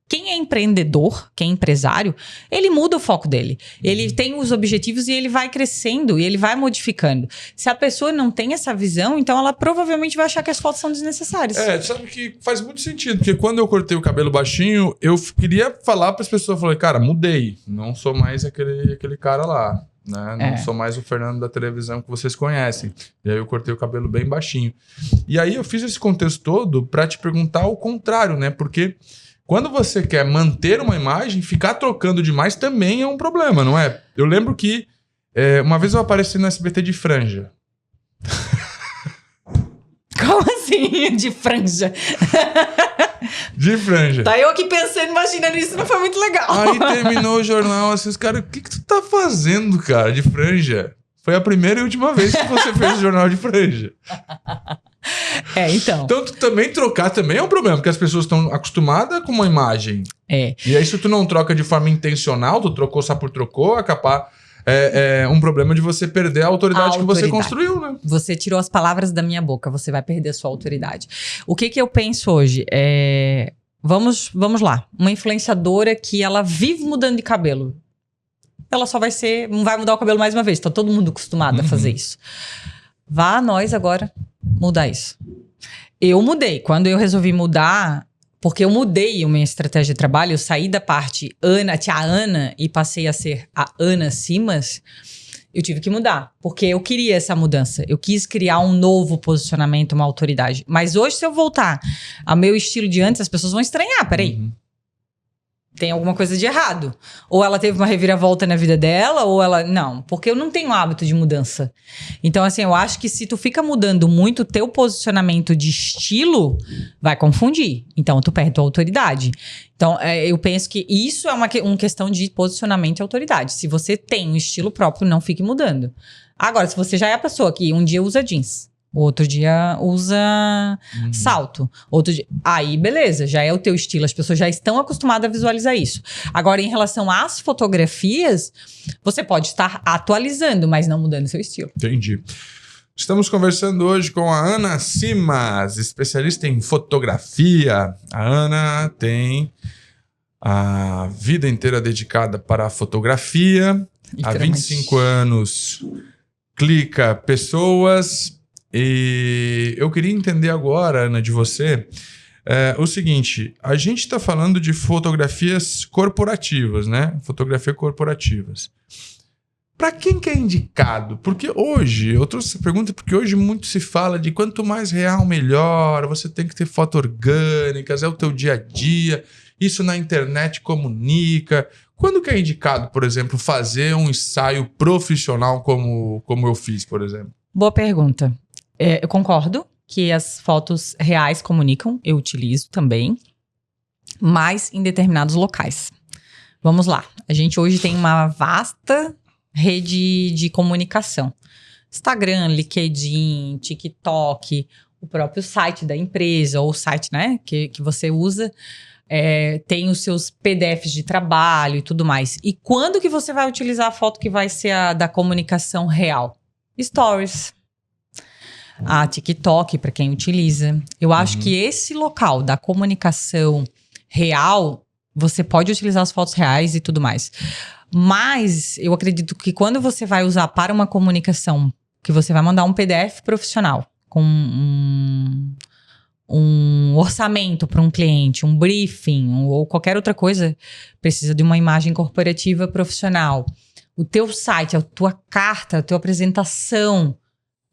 quem é empreendedor, quem é empresário, ele muda o foco dele. Ele tem os objetivos e ele vai crescendo e ele vai modificando. Se a pessoa não tem essa visão, então ela provavelmente vai achar que as fotos são desnecessárias. Sabe que faz muito sentido, porque quando eu cortei o cabelo baixinho, eu queria falar para as pessoas, eu falei, cara, mudei, não sou mais aquele cara lá. Né? Não sou mais o Fernando da televisão que vocês conhecem. E aí eu cortei o cabelo bem baixinho. E aí eu fiz esse contexto todo para te perguntar o contrário, né? Porque quando você quer manter uma imagem, ficar trocando demais também é um problema, não é? Eu lembro que uma vez eu apareci no SBT de franja. Como assim? De franja? De franja. Tá eu aqui pensando, imaginando isso, não foi muito legal. Aí terminou o jornal, assim, os caras, o que tu tá fazendo, cara, de franja? Foi a primeira e última vez que você fez o jornal de franja. Então. Então, tu também trocar também é um problema, porque as pessoas estão acostumadas com uma imagem. E aí, se tu não troca de forma intencional, tu trocou só por trocou, é um problema de você perder a autoridade que você construiu, né? Você tirou as palavras da minha boca, você vai perder a sua autoridade. O que eu penso hoje? Vamos lá. Uma influenciadora que ela vive mudando de cabelo. Ela só não vai mudar o cabelo mais uma vez. Tá todo mundo acostumado a fazer isso. Vá nós agora mudar isso. Eu mudei. Quando eu resolvi mudar, porque eu mudei a minha estratégia de trabalho, eu saí da parte tia Ana e passei a ser a Ana Simas, eu tive que mudar. Porque eu queria essa mudança. Eu quis criar um novo posicionamento, uma autoridade. Mas hoje, se eu voltar ao meu estilo de antes, as pessoas vão estranhar. Peraí. Tem alguma coisa de errado. Ou ela teve uma reviravolta na vida dela, ou ela... Não, porque eu não tenho hábito de mudança. Então, assim, eu acho que se tu fica mudando muito o teu posicionamento de estilo, vai confundir. Então, tu perde tua autoridade. Então, eu penso que isso é uma questão de posicionamento e autoridade. Se você tem um estilo próprio, não fique mudando. Agora, se você já é a pessoa que um dia usa jeans, outro dia usa salto. Outro dia... Aí, beleza, já é o teu estilo. As pessoas já estão acostumadas a visualizar isso. Agora, em relação às fotografias, você pode estar atualizando, mas não mudando seu estilo. Entendi. Estamos conversando hoje com a Ana Simas, especialista em fotografia. A Ana tem a vida inteira dedicada para a fotografia. Há 25 anos, clica pessoas... E eu queria entender agora, Ana, de você, o seguinte, a gente está falando de fotografias corporativas, né? Fotografia corporativas. Para quem que é indicado? Porque hoje, eu trouxe essa pergunta porque hoje muito se fala de quanto mais real, melhor, você tem que ter fotos orgânicas, é o teu dia a dia, isso na internet comunica. Quando que é indicado, por exemplo, fazer um ensaio profissional como eu fiz, por exemplo? Boa pergunta. Eu concordo que as fotos reais comunicam, eu utilizo também. mas em determinados locais. Vamos lá. A gente hoje tem uma vasta rede de comunicação. Instagram, LinkedIn, TikTok, o próprio site da empresa, ou o site, né, que você usa, tem os seus PDFs de trabalho e tudo mais. E quando que você vai utilizar a foto que vai ser a da comunicação real? Stories. A TikTok, para quem utiliza. Eu acho que esse local da comunicação real, você pode utilizar as fotos reais e tudo mais. Mas eu acredito que quando você vai usar para uma comunicação, que você vai mandar um PDF profissional com um orçamento para um cliente, um briefing ou qualquer outra coisa, precisa de uma imagem corporativa profissional. O teu site, a tua carta, a tua apresentação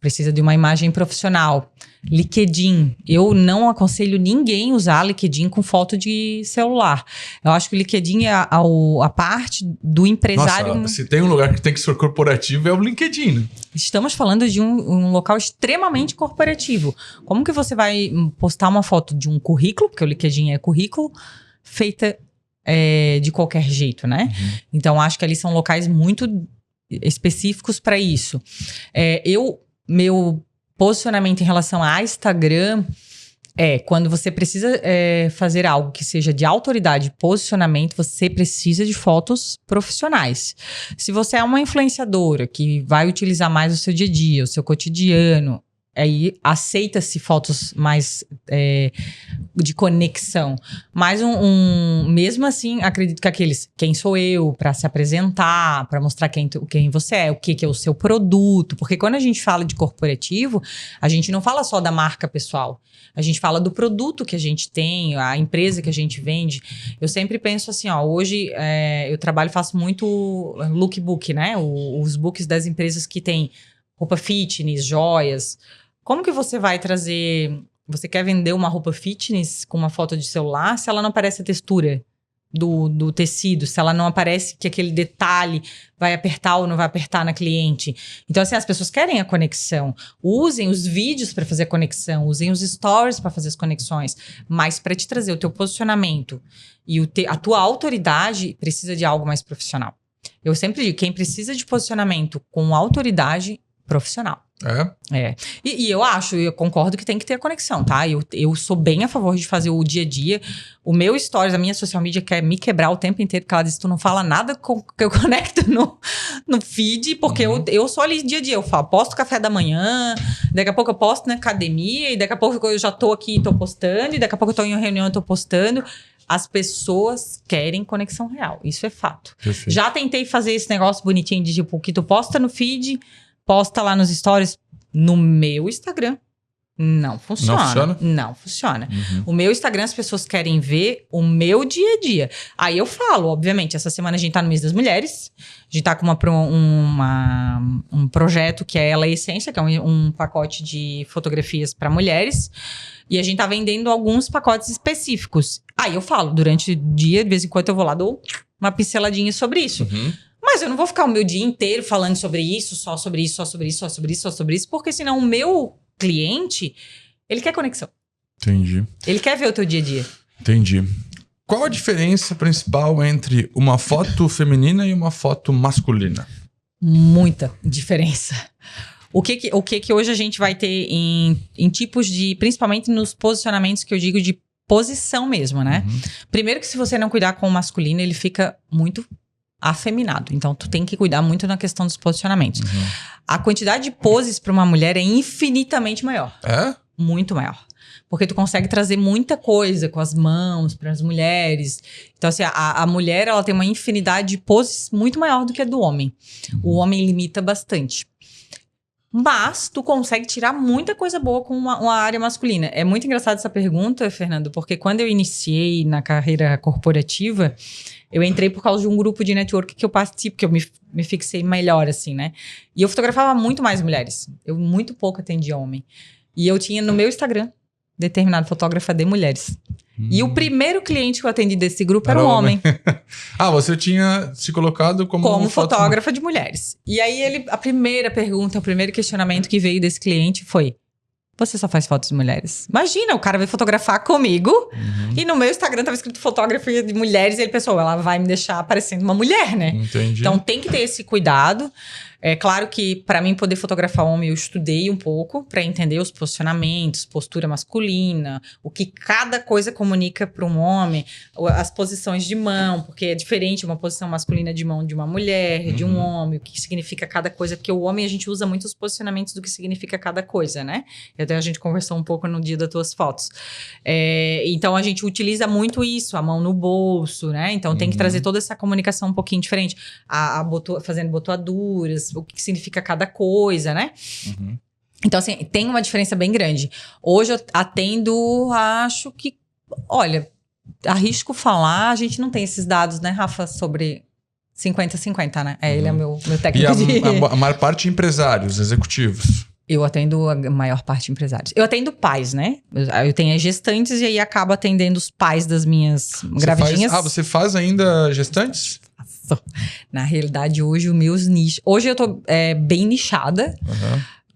precisa de uma imagem profissional. LinkedIn. Eu não aconselho ninguém usar LinkedIn com foto de celular. Eu acho que o LinkedIn é a parte do empresário... Nossa, se tem um lugar que tem que ser corporativo, é o LinkedIn, né? Estamos falando de um local extremamente corporativo. Como que você vai postar uma foto de um currículo, porque o LinkedIn é currículo, feita de qualquer jeito, né? Então, acho que ali são locais muito específicos para isso. Meu posicionamento em relação a Instagram quando você precisa fazer algo que seja de autoridade e posicionamento, você precisa de fotos profissionais. Se você é uma influenciadora que vai utilizar mais o seu dia a dia, o seu cotidiano, aí aceita-se fotos mais de conexão. Mas mesmo assim, acredito que aqueles quem sou eu, para se apresentar, para mostrar quem você é, o que é o seu produto. Porque quando a gente fala de corporativo, a gente não fala só da marca pessoal. A gente fala do produto que a gente tem, a empresa que a gente vende. Eu sempre penso assim, hoje eu faço muito lookbook, né? Os books das empresas que tem roupa fitness, joias. Como que você vai trazer... Você quer vender uma roupa fitness com uma foto de celular se ela não aparece a textura do tecido, se ela não aparece que aquele detalhe vai apertar ou não vai apertar na cliente. Então, assim, as pessoas querem a conexão. Usem os vídeos para fazer a conexão, usem os stories para fazer as conexões, mas para te trazer o teu posicionamento e a tua autoridade, precisa de algo mais profissional. Eu sempre digo, quem precisa de posicionamento com autoridade, profissional. E eu concordo que tem que ter a conexão, tá? Eu sou bem a favor de fazer o dia a dia. O meu stories, a minha social media quer me quebrar o tempo inteiro, porque ela diz, tu não fala nada que eu conecto no feed, porque eu sou ali dia a dia. Eu posto café da manhã, daqui a pouco eu posto na academia, e daqui a pouco eu já tô aqui e tô postando, e daqui a pouco eu tô em uma reunião e tô postando. As pessoas querem conexão real, isso é fato. Perfeito. Já tentei fazer esse negócio bonitinho de tipo, que tu posta no feed, posta lá nos stories. No meu Instagram, não funciona. Não funciona. O meu Instagram, as pessoas querem ver o meu dia a dia. Aí eu falo, obviamente, essa semana a gente tá no mês das mulheres. A gente tá com um projeto que é Ela Essência, que é um pacote de fotografias para mulheres. E a gente tá vendendo alguns pacotes específicos. Aí eu falo, durante o dia, de vez em quando eu vou lá, dou uma pinceladinha sobre isso. Mas eu não vou ficar o meu dia inteiro falando sobre isso, só sobre isso, só sobre isso, só sobre isso, só sobre isso, porque senão o meu cliente, ele quer conexão. Entendi. Ele quer ver o teu dia a dia. Entendi. Qual a diferença principal entre uma foto feminina e uma foto masculina? Muita diferença. O que hoje a gente vai ter em tipos de... Principalmente nos posicionamentos que eu digo de posição mesmo, né? Primeiro que se você não cuidar com o masculino, ele fica muito afeminado. Então, tu tem que cuidar muito na questão dos posicionamentos. A quantidade de poses para uma mulher é infinitamente maior. Muito maior. Porque tu consegue trazer muita coisa com as mãos para as mulheres. Então, assim, a mulher, ela tem uma infinidade de poses muito maior do que a do homem. O homem limita bastante. Mas tu consegue tirar muita coisa boa com uma área masculina. É muito engraçada essa pergunta, Fernando, porque quando eu iniciei na carreira corporativa, eu entrei por causa de um grupo de network que eu participo, que eu me fixei melhor, assim, né? E eu fotografava muito mais mulheres. Eu muito pouco atendia homem. E eu tinha no meu Instagram determinado fotógrafa de mulheres. E o primeiro cliente que eu atendi desse grupo era um homem. Você tinha se colocado como fotógrafa de mulheres. E aí a primeira pergunta, o primeiro questionamento que veio desse cliente foi: você só faz fotos de mulheres. Imagina, o cara vai fotografar comigo e no meu Instagram tava escrito fotografia de mulheres e ele pensou, ela vai me deixar parecendo uma mulher, né? Entendi. Então tem que ter esse cuidado. É claro que para mim poder fotografar homem eu estudei um pouco para entender os posicionamentos, postura masculina, o que cada coisa comunica para um homem, as posições de mão, porque é diferente uma posição masculina de mão de uma mulher, de um homem, o que significa cada coisa, porque o homem a gente usa muito os posicionamentos do que significa cada coisa, né? Até a gente conversou um pouco no dia das tuas fotos. Então a gente utiliza muito isso, a mão no bolso, né? Então tem que trazer toda essa comunicação um pouquinho diferente, fazendo botoaduras, o que significa cada coisa, né? Então, assim, tem uma diferença bem grande. Hoje eu atendo, acho que... Olha, arrisco falar, a gente não tem esses dados, né, Rafa, sobre 50-50, né? Ele é meu técnico E a maior parte de empresários, executivos? Eu atendo a maior parte de empresários. Eu atendo pais, né? Eu tenho as gestantes e aí acabo atendendo os pais das minhas gravidinhas. Você faz ainda gestantes? Na realidade, hoje os meus nichos... Hoje eu tô bem nichada.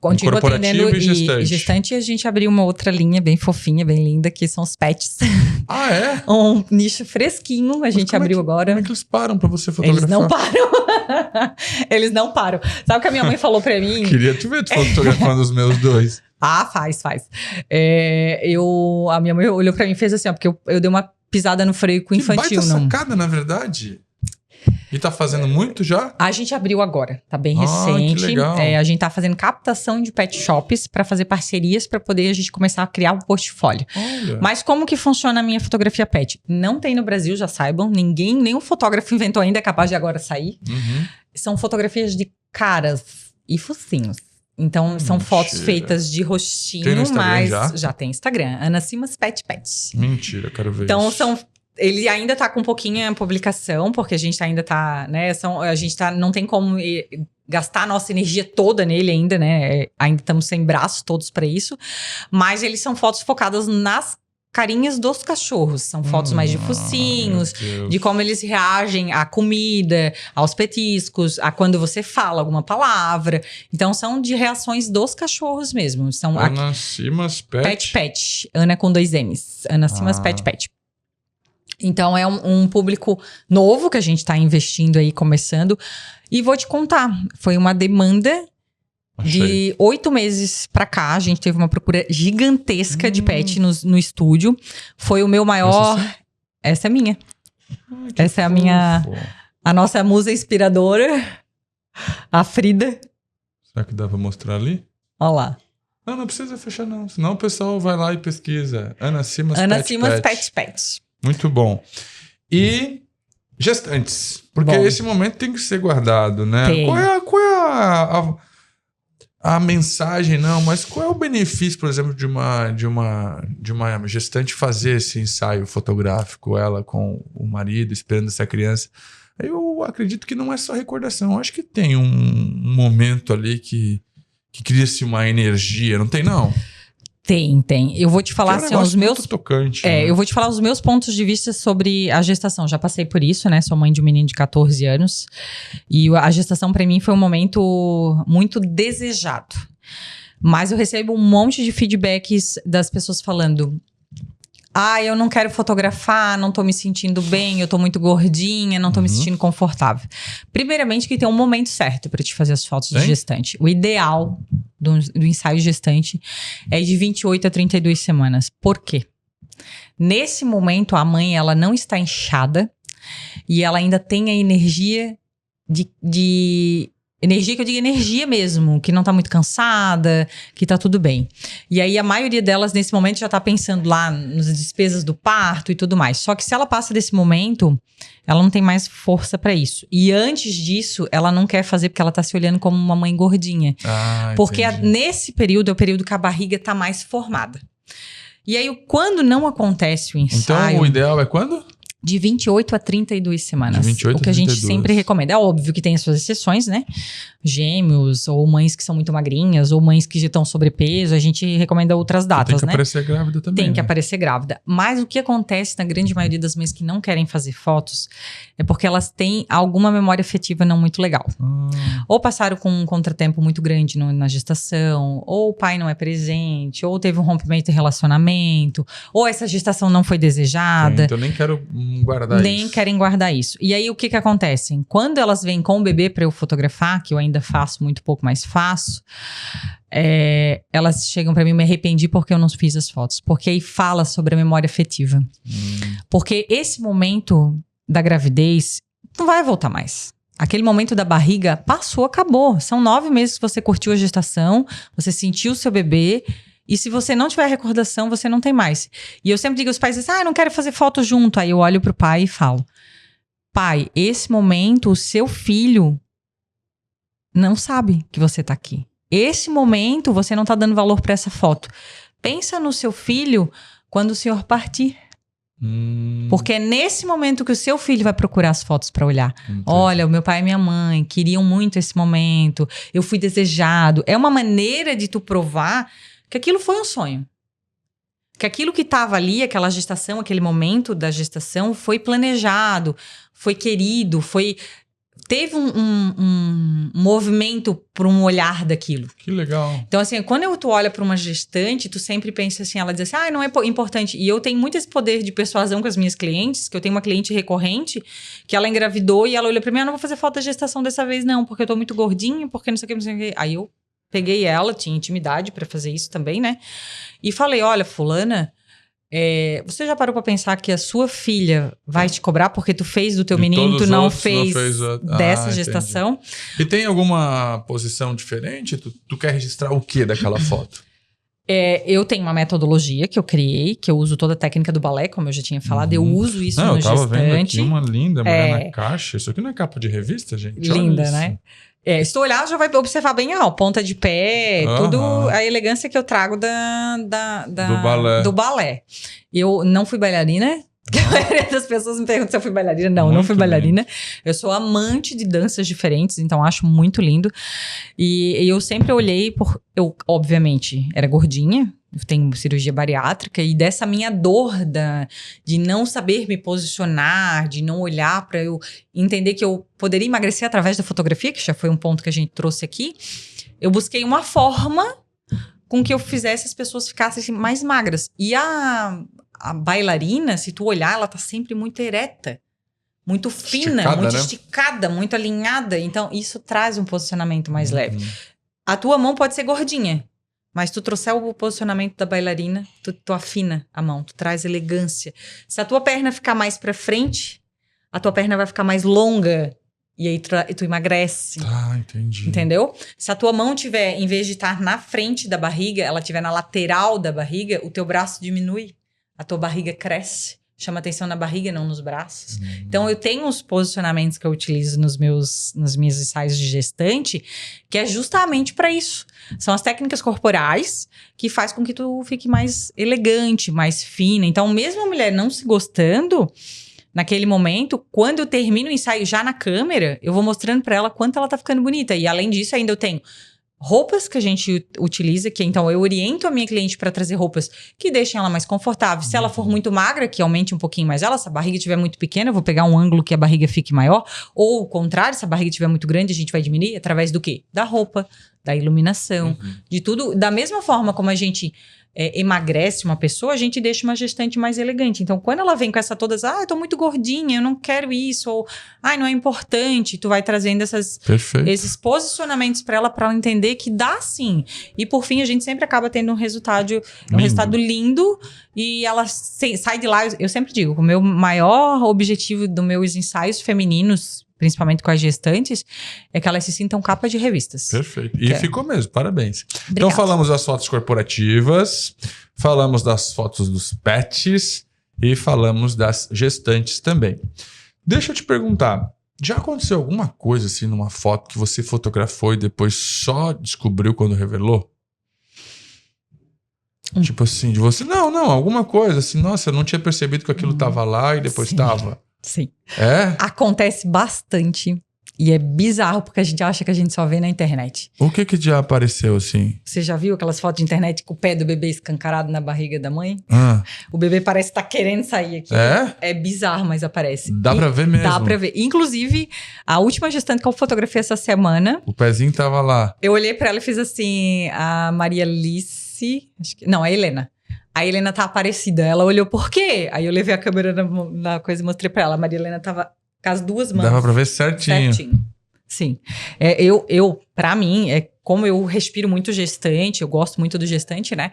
Continuo atendendo e gestante. E a gente abriu uma outra linha bem fofinha, bem linda, que são os pets. Ah, é? Um nicho fresquinho, a gente abriu agora. Como é que eles param pra você fotografar? Eles não param. Eles não param. Sabe o que a minha mãe falou pra mim? Queria te ver fotografando os meus dois. Faz. A minha mãe olhou pra mim e fez assim, ó, porque eu dei uma pisada no freio com o infantil. Baita sacada, na verdade. E tá fazendo muito já? A gente abriu agora, tá bem recente. Que legal. A gente tá fazendo captação de pet shops pra fazer parcerias pra poder a gente começar a criar um portfólio. Olha. Mas como que funciona a minha fotografia pet? Não tem no Brasil, já saibam. Nenhum fotógrafo inventou ainda, é capaz de agora sair. São fotografias de caras e focinhos. Então, são fotos feitas de rostinho, tem no Instagram mas já tem Instagram. Ana Simas Pet. Mentira, quero ver então, isso. Ele ainda tá com pouquinha publicação, porque a gente ainda tá, né? Não tem como gastar a nossa energia toda nele ainda, né? Ainda estamos sem braços todos para isso. Mas eles são fotos focadas nas carinhas dos cachorros. São fotos mais de focinhos, de como eles reagem à comida, aos petiscos, a quando você fala alguma palavra. Então, são de reações dos cachorros mesmo. São Ana Simas Pet. Ana com 2 N's. Ana Simas Pet. Então, é um público novo que a gente está investindo aí, começando. E vou te contar, foi uma demanda de 8 meses pra cá. A gente teve uma procura gigantesca de pet no estúdio. Foi o meu maior... Essa é minha. Essa é a minha... A nossa musa inspiradora, a Frida. Será que dá pra mostrar ali? Olha lá. Não precisa fechar não. Senão o pessoal vai lá e pesquisa. Ana Simas Pet. Muito bom. E gestantes. Porque esse momento tem que ser guardado, né? Qual é a mensagem, não, mas qual é o benefício, por exemplo, de uma gestante fazer esse ensaio fotográfico, ela com o marido, esperando essa criança? Eu acredito que não é só recordação. Eu acho que tem um momento ali que cria-se uma energia, não tem, não? Tem. Eu vou te falar assim, os meus... tocante, né? Eu vou te falar os meus pontos de vista sobre a gestação. Já passei por isso, né? Sou mãe de um menino de 14 anos. E a gestação pra mim foi um momento muito desejado. Mas eu recebo um monte de feedbacks das pessoas falando... eu não quero fotografar, não tô me sentindo bem, eu tô muito gordinha, não tô me sentindo confortável. Primeiramente que tem um momento certo pra te fazer as fotos de gestante. O ideal do ensaio gestante é de 28 a 32 semanas. Por quê? Nesse momento, a mãe, ela não está inchada e ela ainda tem a energia energia que eu digo energia mesmo, que não tá muito cansada, que tá tudo bem. E aí a maioria delas nesse momento já tá pensando lá nas despesas do parto e tudo mais. Só que se ela passa desse momento, ela não tem mais força pra isso. E antes disso, ela não quer fazer porque ela tá se olhando como uma mãe gordinha. Porque nesse período é o período que a barriga tá mais formada. E aí quando não acontece o ensaio... Então o ideal é quando? De 28 a 32 semanas. De 28 o que a a gente 32. sempre recomenda. É óbvio que tem as suas exceções, né? Gêmeos, ou mães que são muito magrinhas, ou mães que já estão sobrepeso. A gente recomenda outras datas, Tem que né? aparecer grávida também. Tem que né? aparecer grávida. Mas o que acontece na grande maioria das mães que não querem fazer fotos é porque elas têm alguma memória afetiva não muito legal. Ou passaram com um contratempo muito grande na gestação, ou o pai não é presente, ou teve um rompimento em relacionamento, ou essa gestação não foi desejada. Então eu nem quero guardar Nem isso. querem guardar isso. E aí, o que acontece? Quando elas vêm com o bebê para eu fotografar, que eu ainda faço muito pouco, mas faço, elas chegam para mim, me arrependi porque eu não fiz as fotos. Porque aí fala sobre a memória afetiva. Porque esse momento da gravidez não vai voltar mais. Aquele momento da barriga passou, acabou. São 9 meses que você curtiu a gestação, você sentiu o seu bebê. E se você não tiver recordação, você não tem mais. E eu sempre digo aos pais assim, eu não quero fazer foto junto. Aí eu olho pro pai e falo, pai, esse momento o seu filho não sabe que você tá aqui. Esse momento você não tá dando valor para essa foto. Pensa no seu filho quando o senhor partir. Porque é nesse momento que o seu filho vai procurar as fotos para olhar. Entendi. Olha, o meu pai e minha mãe queriam muito esse momento. Eu fui desejado. É uma maneira de tu provar que aquilo foi um sonho. Que aquilo que estava ali, aquela gestação, aquele momento da gestação, foi planejado, foi querido, teve um movimento para um olhar daquilo. Que legal. Então, assim, quando tu olha para uma gestante, tu sempre pensa assim, ela diz assim, não é importante. E eu tenho muito esse poder de persuasão com as minhas clientes, que eu tenho uma cliente recorrente, que ela engravidou e ela olha para mim, não vou fazer foto da gestação dessa vez não, porque eu tô muito gordinha, porque não sei o que, não sei o que. Aí eu peguei ela, tinha intimidade pra fazer isso também, né? E falei, olha, fulana, você já parou pra pensar que a sua filha vai te cobrar porque tu fez do teu De menino, todos tu os não outros, fez dessa entendi. gestação? E tem alguma posição diferente? Tu quer registrar o que daquela foto? Eu tenho uma metodologia que eu criei, que eu uso toda a técnica do balé, como eu já tinha falado. Eu uso isso no eu tava vendo aqui gestante. uma linda mulher na caixa. Isso aqui não é capa de revista, gente? Olha Linda, isso. né? Se tu olhar, já vai observar bem, ponta de pé, tudo a elegância que eu trago do balé. Eu não fui bailarina. A maioria das pessoas me perguntam se eu fui bailarina. Não fui bailarina. Eu sou amante de danças diferentes, então acho muito lindo. E eu sempre olhei eu, obviamente, era gordinha. Eu tenho cirurgia bariátrica e dessa minha dor de não saber me posicionar, de não olhar para eu entender que eu poderia emagrecer através da fotografia, que já foi um ponto que a gente trouxe aqui, eu busquei uma forma com que eu fizesse as pessoas ficassem assim, mais magras. E a bailarina, se tu olhar, ela tá sempre muito ereta, muito fina, esticada, muito né? esticada, muito alinhada. Então, isso traz um posicionamento mais leve. A tua mão pode ser gordinha, mas tu trouxer o posicionamento da bailarina, tu afina a mão, tu traz elegância. Se a tua perna ficar mais pra frente, a tua perna vai ficar mais longa e aí tu emagrece. Tá, entendi. Entendeu? Se a tua mão tiver, em vez de estar na frente da barriga, ela tiver na lateral da barriga, o teu braço diminui, a tua barriga cresce. Chama atenção na barriga, não nos braços. Então, eu tenho uns posicionamentos que eu utilizo nos meus ensaios de gestante, que é justamente para isso. São as técnicas corporais que faz com que tu fique mais elegante, mais fina. Então, mesmo a mulher não se gostando, naquele momento, quando eu termino o ensaio já na câmera, eu vou mostrando para ela quanto ela tá ficando bonita. E, além disso, ainda eu tenho roupas que a gente utiliza, que então eu oriento a minha cliente para trazer roupas que deixem ela mais confortável. Se ela for muito magra, que aumente um pouquinho mais ela. Se a barriga estiver muito pequena, eu vou pegar um ângulo que a barriga fique maior. Ou o contrário, se a barriga estiver muito grande, a gente vai diminuir através do quê? Da roupa, da iluminação, de tudo. Da mesma forma como a gente emagrece uma pessoa, a gente deixa uma gestante mais elegante. Então, quando ela vem com essa todas, eu tô muito gordinha, eu não quero isso, ou, não é importante, tu vai trazendo esses posicionamentos para ela entender que dá sim. E, por fim, a gente sempre acaba tendo um resultado lindo e ela sai de lá. Eu sempre digo, o meu maior objetivo dos meus ensaios femininos, principalmente com as gestantes, é que elas se sintam capa de revistas. Perfeito. E ficou mesmo, parabéns. Obrigada. Então falamos das fotos corporativas, falamos das fotos dos pets e falamos das gestantes também. Deixa eu te perguntar, já aconteceu alguma coisa assim numa foto que você fotografou e depois só descobriu quando revelou? Tipo assim, de você... Não, alguma coisa assim. Nossa, eu não tinha percebido que aquilo tava lá e depois tava. Sim. É? Acontece bastante. E é bizarro, porque a gente acha que a gente só vê na internet. O que já apareceu assim? Você já viu aquelas fotos de internet com o pé do bebê escancarado na barriga da mãe? Ah, O bebê parece estar querendo sair aqui. É? É bizarro, mas aparece. Dá pra ver mesmo. Dá pra ver. Inclusive, a última gestante que eu fotografei essa semana, O pezinho tava lá. eu olhei pra ela e fiz assim, a Maria Alice... Não, a Helena. A Helena tá aparecida. Ela olhou, por quê? Aí eu levei a câmera na coisa e mostrei pra ela. A Maria Helena tava com as duas mãos. Dava pra ver certinho. Sim. Pra mim, como eu respiro muito gestante, eu gosto muito do gestante, né?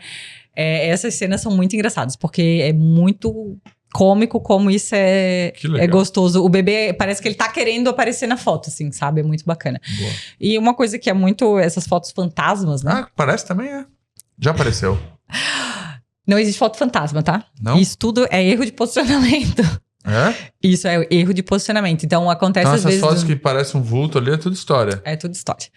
Essas cenas são muito engraçadas, porque é muito cômico como isso é gostoso. O bebê parece que ele tá querendo aparecer na foto, assim, sabe? É muito bacana. Boa. E uma coisa que é muito... Essas fotos fantasmas, né? Ah, parece também, é. Já apareceu. Não existe foto fantasma, tá? Não? Isso tudo é erro de posicionamento. É? Isso é erro de posicionamento. Então, acontece Então, às vezes... essas fotos que parecem um vulto ali é tudo história. É tudo história.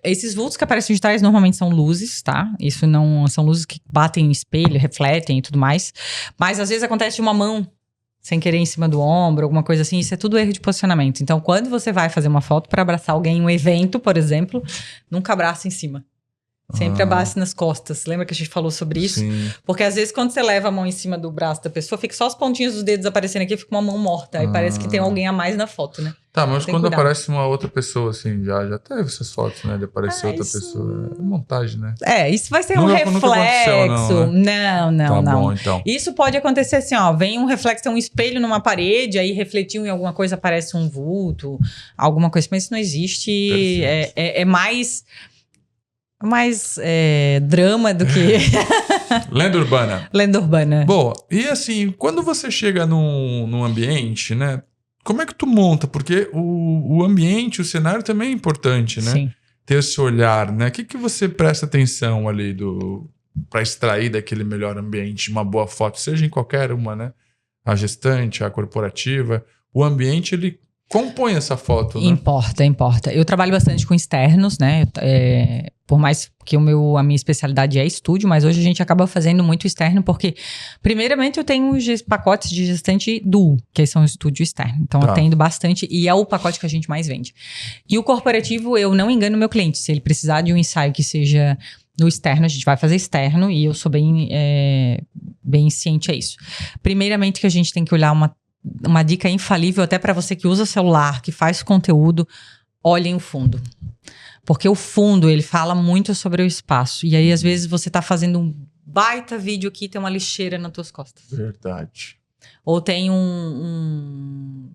Esses vultos que aparecem de trás normalmente são luzes, tá? Isso não... São luzes que batem em espelho, refletem e tudo mais. Mas, às vezes, acontece de uma mão sem querer em cima do ombro, alguma coisa assim. Isso é tudo erro de posicionamento. Então, quando você vai fazer uma foto para abraçar alguém em um evento, por exemplo, nunca abraça em cima. Sempre abrace nas costas. Lembra que a gente falou sobre isso? Sim. Porque às vezes quando você leva a mão em cima do braço da pessoa, fica só as pontinhas dos dedos aparecendo aqui, fica uma mão morta. Aí parece que tem alguém a mais na foto, né? Tá, mas Tem quando cuidado. aparece uma outra pessoa, assim, já teve essas fotos, né? De aparecer outra pessoa. É montagem, né? Isso vai ser um Nunca reflexo. aconteceu, não, né? Não. Tá bom, então. Isso pode acontecer assim, ó. Vem um reflexo, tem um espelho numa parede, aí refletiu em alguma coisa, aparece um vulto, alguma coisa. Mas isso não existe. É mais drama do que Lenda urbana. lenda urbana. Boa. E assim, quando você chega num ambiente, né? Como é que tu monta? Porque o ambiente, o cenário também é importante, né? Sim. Ter esse olhar, né? O que você presta atenção ali para extrair daquele melhor ambiente uma boa foto, seja em qualquer uma, né? A gestante, a corporativa. O ambiente, ele compõe essa foto, né? Importa. Eu trabalho bastante com externos, né? Por mais que a minha especialidade é estúdio, mas hoje a gente acaba fazendo muito externo, porque, primeiramente, eu tenho os pacotes de gestante duo, que são estúdio externo. Então, eu atendo bastante e é o pacote que a gente mais vende. E o corporativo, eu não engano o meu cliente. Se ele precisar de um ensaio que seja no externo, a gente vai fazer externo e eu sou bem ciente a isso. Primeiramente, que a gente tem que olhar uma dica infalível até para você que usa celular, que faz conteúdo, olhem o fundo. Porque o fundo, ele fala muito sobre o espaço. E aí, às vezes, você tá fazendo um baita vídeo aqui e tem uma lixeira nas tuas costas. Verdade. Ou tem uma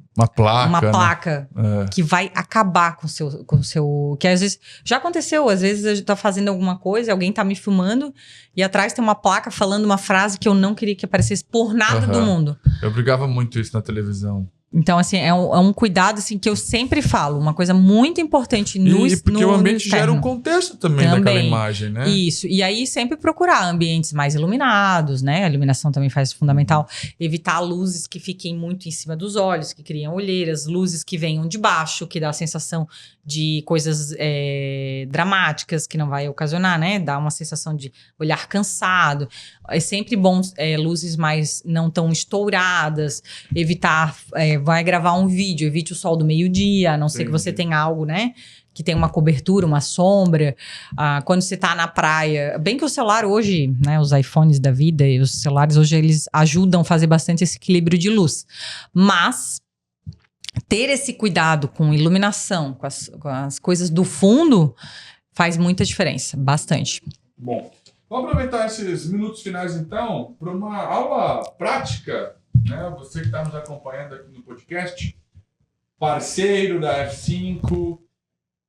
placa que vai acabar com o seu... Que às vezes... Já aconteceu. Às vezes, a gente tá fazendo alguma coisa, alguém tá me filmando e atrás tem uma placa falando uma frase que eu não queria que aparecesse por nada do mundo. Eu brigava muito isso na televisão. Então, assim, é um cuidado assim, que eu sempre falo. Uma coisa muito importante porque o ambiente gera um contexto também daquela imagem, né? Isso. E aí, sempre procurar ambientes mais iluminados, né? A iluminação também faz fundamental. Evitar luzes que fiquem muito em cima dos olhos, que criam olheiras. Luzes que venham de baixo, que dá a sensação de coisas dramáticas, que não vai ocasionar, né? Dá uma sensação de olhar cansado. É sempre bom luzes mais não tão estouradas. Evitar... vai gravar um vídeo, evite o sol do meio-dia, a não ser que você tenha algo, né? Que tem uma cobertura, uma sombra. Quando você tá na praia... Bem que o celular hoje, né? Os iPhones da vida e os celulares hoje, eles ajudam a fazer bastante esse equilíbrio de luz. Mas ter esse cuidado com iluminação, com as coisas do fundo, faz muita diferença. Bastante. Bom, vamos aproveitar esses minutos finais, então, para uma aula prática, né? Você que está nos acompanhando aqui no podcast, parceiro da F5,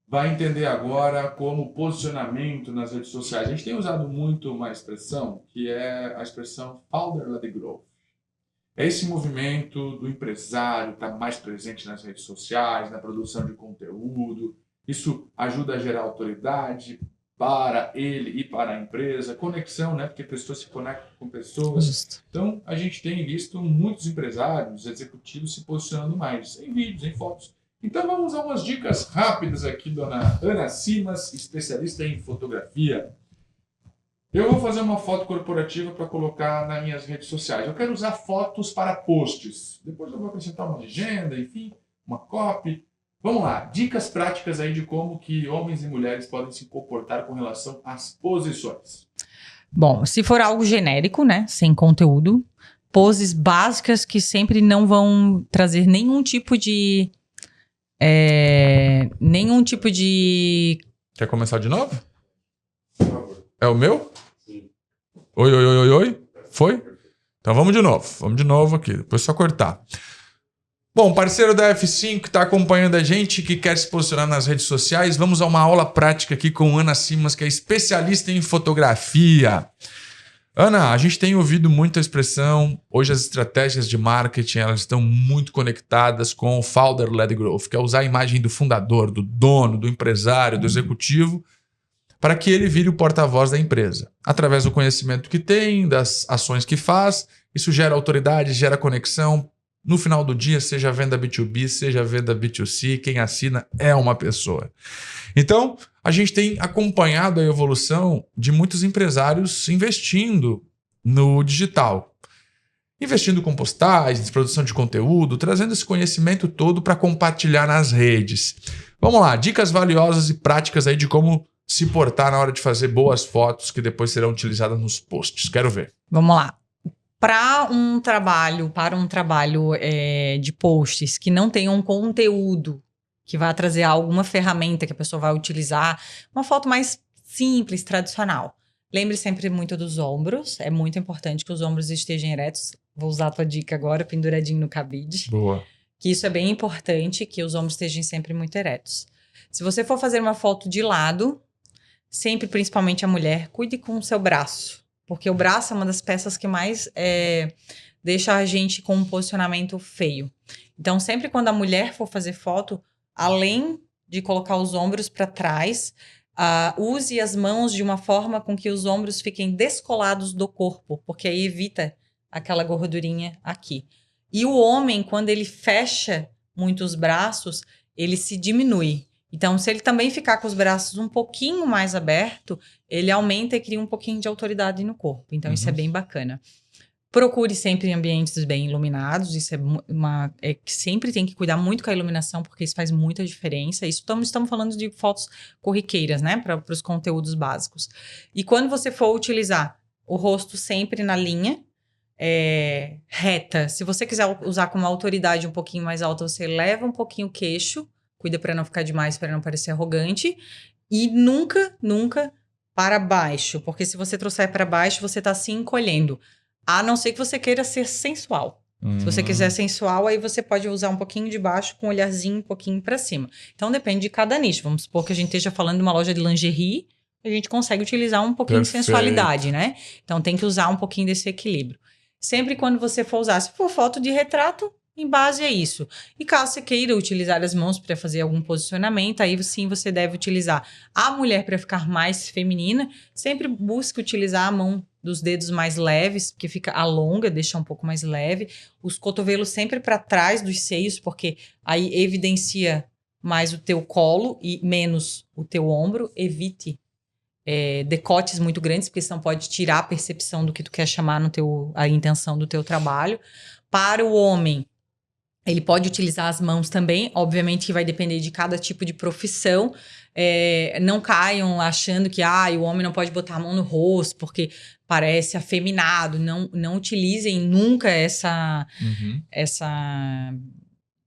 vai entender agora como posicionamento nas redes sociais. A gente tem usado muito uma expressão que é a expressão Founder-led Growth. É esse movimento do empresário estar mais presente nas redes sociais, na produção de conteúdo. Isso ajuda a gerar autoridade para ele e para a empresa, conexão, né? Porque pessoas se conectam com pessoas. Justo. Então, a gente tem visto muitos empresários, executivos se posicionando mais em vídeos, em fotos. Então, vamos a umas dicas rápidas aqui, dona Ana Simas, especialista em fotografia. Eu vou fazer uma foto corporativa para colocar nas minhas redes sociais. Eu quero usar fotos para posts. Depois eu vou acrescentar uma legenda, enfim, uma copy. Vamos lá, dicas práticas aí de como que homens e mulheres podem se comportar com relação às posições. Bom, se for algo genérico, né, sem conteúdo, poses básicas que sempre não vão trazer nenhum tipo de... Quer começar de novo? Por favor. É o meu? Sim. Oi, oi, oi, oi, oi. Foi? Então vamos de novo. Vamos de novo aqui. Depois só cortar. Bom, parceiro da F5 que está acompanhando a gente, que quer se posicionar nas redes sociais, vamos a uma aula prática aqui com Ana Simas, que é especialista em fotografia. Ana, a gente tem ouvido muita expressão, hoje as estratégias de marketing elas estão muito conectadas com o Founder-Led Growth, que é usar a imagem do fundador, do dono, do empresário, do executivo, para que ele vire o porta-voz da empresa. Através do conhecimento que tem, das ações que faz, isso gera autoridade, gera conexão. No final do dia, seja venda B2B, seja venda B2C, quem assina é uma pessoa. Então, a gente tem acompanhado a evolução de muitos empresários investindo no digital. Investindo com postagens, produção de conteúdo, trazendo esse conhecimento todo para compartilhar nas redes. Vamos lá, dicas valiosas e práticas aí de como se portar na hora de fazer boas fotos que depois serão utilizadas nos posts. Quero ver. Vamos lá. Para um trabalho de posts que não tenha um conteúdo que vai trazer alguma ferramenta que a pessoa vai utilizar, uma foto mais simples, tradicional. Lembre sempre muito dos ombros, é muito importante que os ombros estejam eretos. Vou usar a tua dica agora, penduradinho no cabide. Boa. Que isso é bem importante, que os ombros estejam sempre muito eretos. Se você for fazer uma foto de lado, sempre, principalmente a mulher, cuide com o seu braço. Porque o braço é uma das peças que mais deixa a gente com um posicionamento feio. Então, sempre quando a mulher for fazer foto, além de colocar os ombros para trás, use as mãos de uma forma com que os ombros fiquem descolados do corpo, porque aí evita aquela gordurinha aqui. E o homem, quando ele fecha muito os braços, ele se diminui. Então, se ele também ficar com os braços um pouquinho mais aberto, ele aumenta e cria um pouquinho de autoridade no corpo. Então, isso é bem bacana. Procure sempre em ambientes bem iluminados. Isso é que sempre tem que cuidar muito com a iluminação, porque isso faz muita diferença. Isso estamos falando de fotos corriqueiras, né? Para os conteúdos básicos. E quando você for utilizar o rosto sempre na linha reta. Se você quiser usar com uma autoridade um pouquinho mais alta, você leva um pouquinho o queixo. Cuida para não ficar demais, para não parecer arrogante. E nunca, nunca para baixo. Porque se você trouxer para baixo, você está se encolhendo. A não ser que você queira ser sensual. Se você quiser sensual, aí você pode usar um pouquinho de baixo com um olharzinho um pouquinho para cima. Então, depende de cada nicho. Vamos supor que a gente esteja falando de uma loja de lingerie, a gente consegue utilizar um pouquinho de sensualidade, né? Então, tem que usar um pouquinho desse equilíbrio. Sempre quando você for usar, se for foto de retrato, em base a isso. E caso você queira utilizar as mãos para fazer algum posicionamento, aí sim você deve utilizar a mulher para ficar mais feminina. Sempre busque utilizar a mão dos dedos mais leves, porque fica alonga, deixa um pouco mais leve. Os cotovelos sempre para trás dos seios, porque aí evidencia mais o teu colo e menos o teu ombro. Evite decotes muito grandes, porque senão pode tirar a percepção do que tu quer chamar a intenção do teu trabalho. Para o homem, ele pode utilizar as mãos também, obviamente que vai depender de cada tipo de profissão. Não caiam achando que o homem não pode botar a mão no rosto porque parece afeminado. Não utilizem nunca essa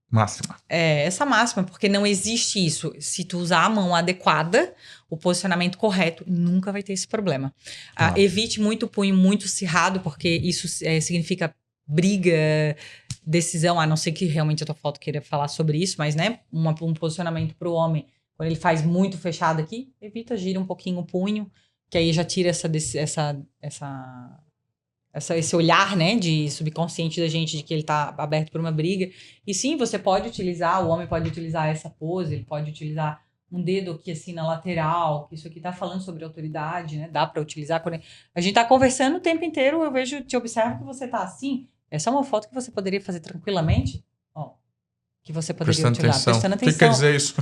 máxima. Essa máxima, porque não existe isso. Se tu usar a mão adequada, o posicionamento correto, nunca vai ter esse problema. Evite muito punho muito cerrado, porque isso significa briga, decisão, a não ser que realmente a tua foto queira falar sobre isso, mas, né, um posicionamento para o homem, quando ele faz muito fechado aqui, evita, gira um pouquinho o punho, que aí já tira esse olhar, né, de subconsciente da gente de que ele tá aberto para uma briga. E sim, você pode utilizar, o homem pode utilizar essa pose, ele pode utilizar um dedo aqui assim na lateral, que isso aqui tá falando sobre autoridade, né, dá para utilizar. Quando a gente tá conversando o tempo inteiro, te observo que você tá assim. Essa é uma foto que você poderia fazer tranquilamente, ó, que você poderia Prestando utilizar. atenção. Prestando O que atenção. quer dizer isso?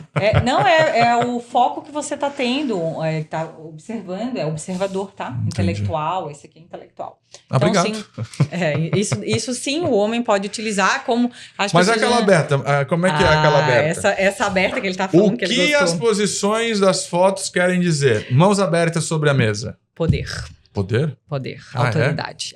Não, é o foco que você está tendo, tá observando, é observador, tá? Entendi. Intelectual, esse aqui é intelectual. Então, Obrigado. Sim, isso sim o homem pode utilizar como as Mas pessoas... aquela aberta, como é que é aquela aberta? Essa aberta que ele está falando O que ele que gostou. as posições das fotos querem dizer? Mãos abertas sobre a mesa. Poder. Poder? Autoridade.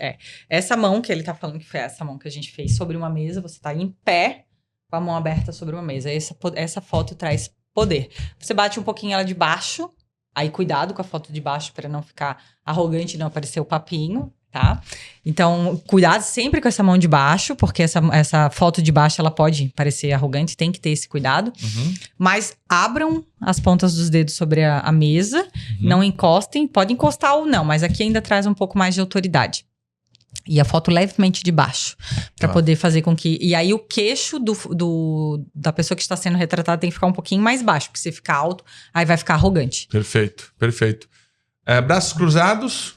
Essa mão que ele tá falando que foi essa mão que a gente fez sobre uma mesa, você tá em pé com a mão aberta sobre uma mesa. Essa foto traz poder. Você bate um pouquinho ela de baixo, aí cuidado com a foto de baixo para não ficar arrogante e não aparecer o papinho, tá? Então, cuidado sempre com essa mão de baixo, porque essa foto de baixo ela pode parecer arrogante, tem que ter esse cuidado. Uhum. Mas abram as pontas dos dedos sobre a mesa, não encostem, pode encostar ou não, mas aqui ainda traz um pouco mais de autoridade. E a foto levemente de baixo, para poder fazer com que... E aí o queixo da pessoa que está sendo retratada tem que ficar um pouquinho mais baixo, porque se ficar alto, aí vai ficar arrogante. Perfeito, perfeito. Braços cruzados?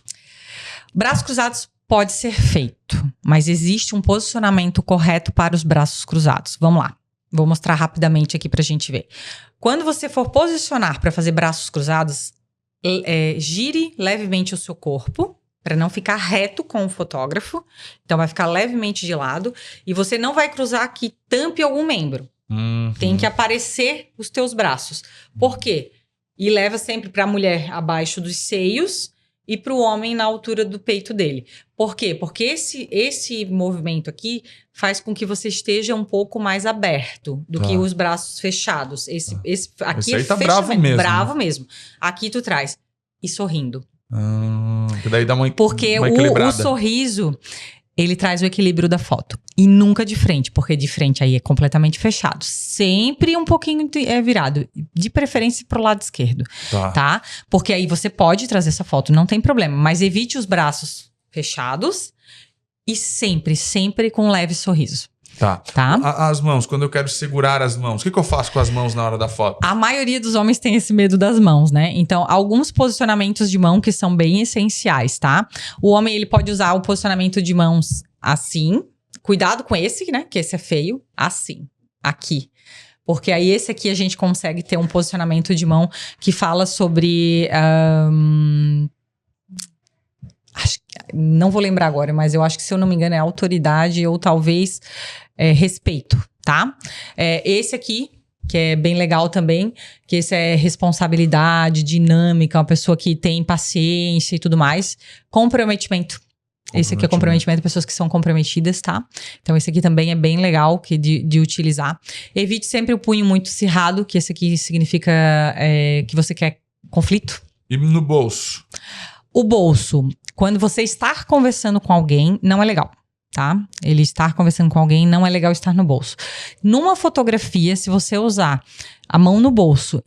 Braços cruzados pode ser feito, mas existe um posicionamento correto para os braços cruzados. Vamos lá. Vou mostrar rapidamente aqui pra gente ver. Quando você for posicionar para fazer braços cruzados, gire levemente o seu corpo, para não ficar reto com o fotógrafo. Então, vai ficar levemente de lado. E você não vai cruzar que tampe algum membro. Tem que aparecer os teus braços. Por quê? E leva sempre para a mulher abaixo dos seios e para o homem na altura do peito dele. Por quê? Porque esse movimento aqui faz com que você esteja um pouco mais aberto do que os braços fechados. Aqui aí tá bravo mesmo. Bravo mesmo. Aqui tu traz. E sorrindo. Que daí dá uma Porque equilibrada. o sorriso, ele traz o equilíbrio da foto. E nunca de frente, porque de frente aí é completamente fechado. Sempre um pouquinho virado. De preferência pro lado esquerdo, tá? Porque aí você pode trazer essa foto, não tem problema. Mas evite os braços fechados e sempre com um leve sorriso. Tá? As mãos, quando eu quero segurar as mãos, o que eu faço com as mãos na hora da foto? A maioria dos homens tem esse medo das mãos, né? Então, alguns posicionamentos de mão que são bem essenciais, tá? O homem, ele pode usar o posicionamento de mãos assim. Cuidado com esse, né? Que esse é feio. Assim. Aqui. Porque aí esse aqui a gente consegue ter um posicionamento de mão que fala sobre... não vou lembrar agora, mas eu acho que, se eu não me engano, é autoridade ou talvez respeito, tá? Esse aqui, que é bem legal também, que esse é responsabilidade, dinâmica, uma pessoa que tem paciência e tudo mais. Comprometimento. Esse aqui é comprometimento, pessoas que são comprometidas, tá? Então, esse aqui também é bem legal de utilizar. Evite sempre o punho muito cerrado, que esse aqui significa que você quer conflito. E no bolso? O bolso, quando você está conversando com alguém, não é legal, tá? Ele estar conversando com alguém, não é legal estar no bolso. Numa fotografia, se você usar a mão no bolso,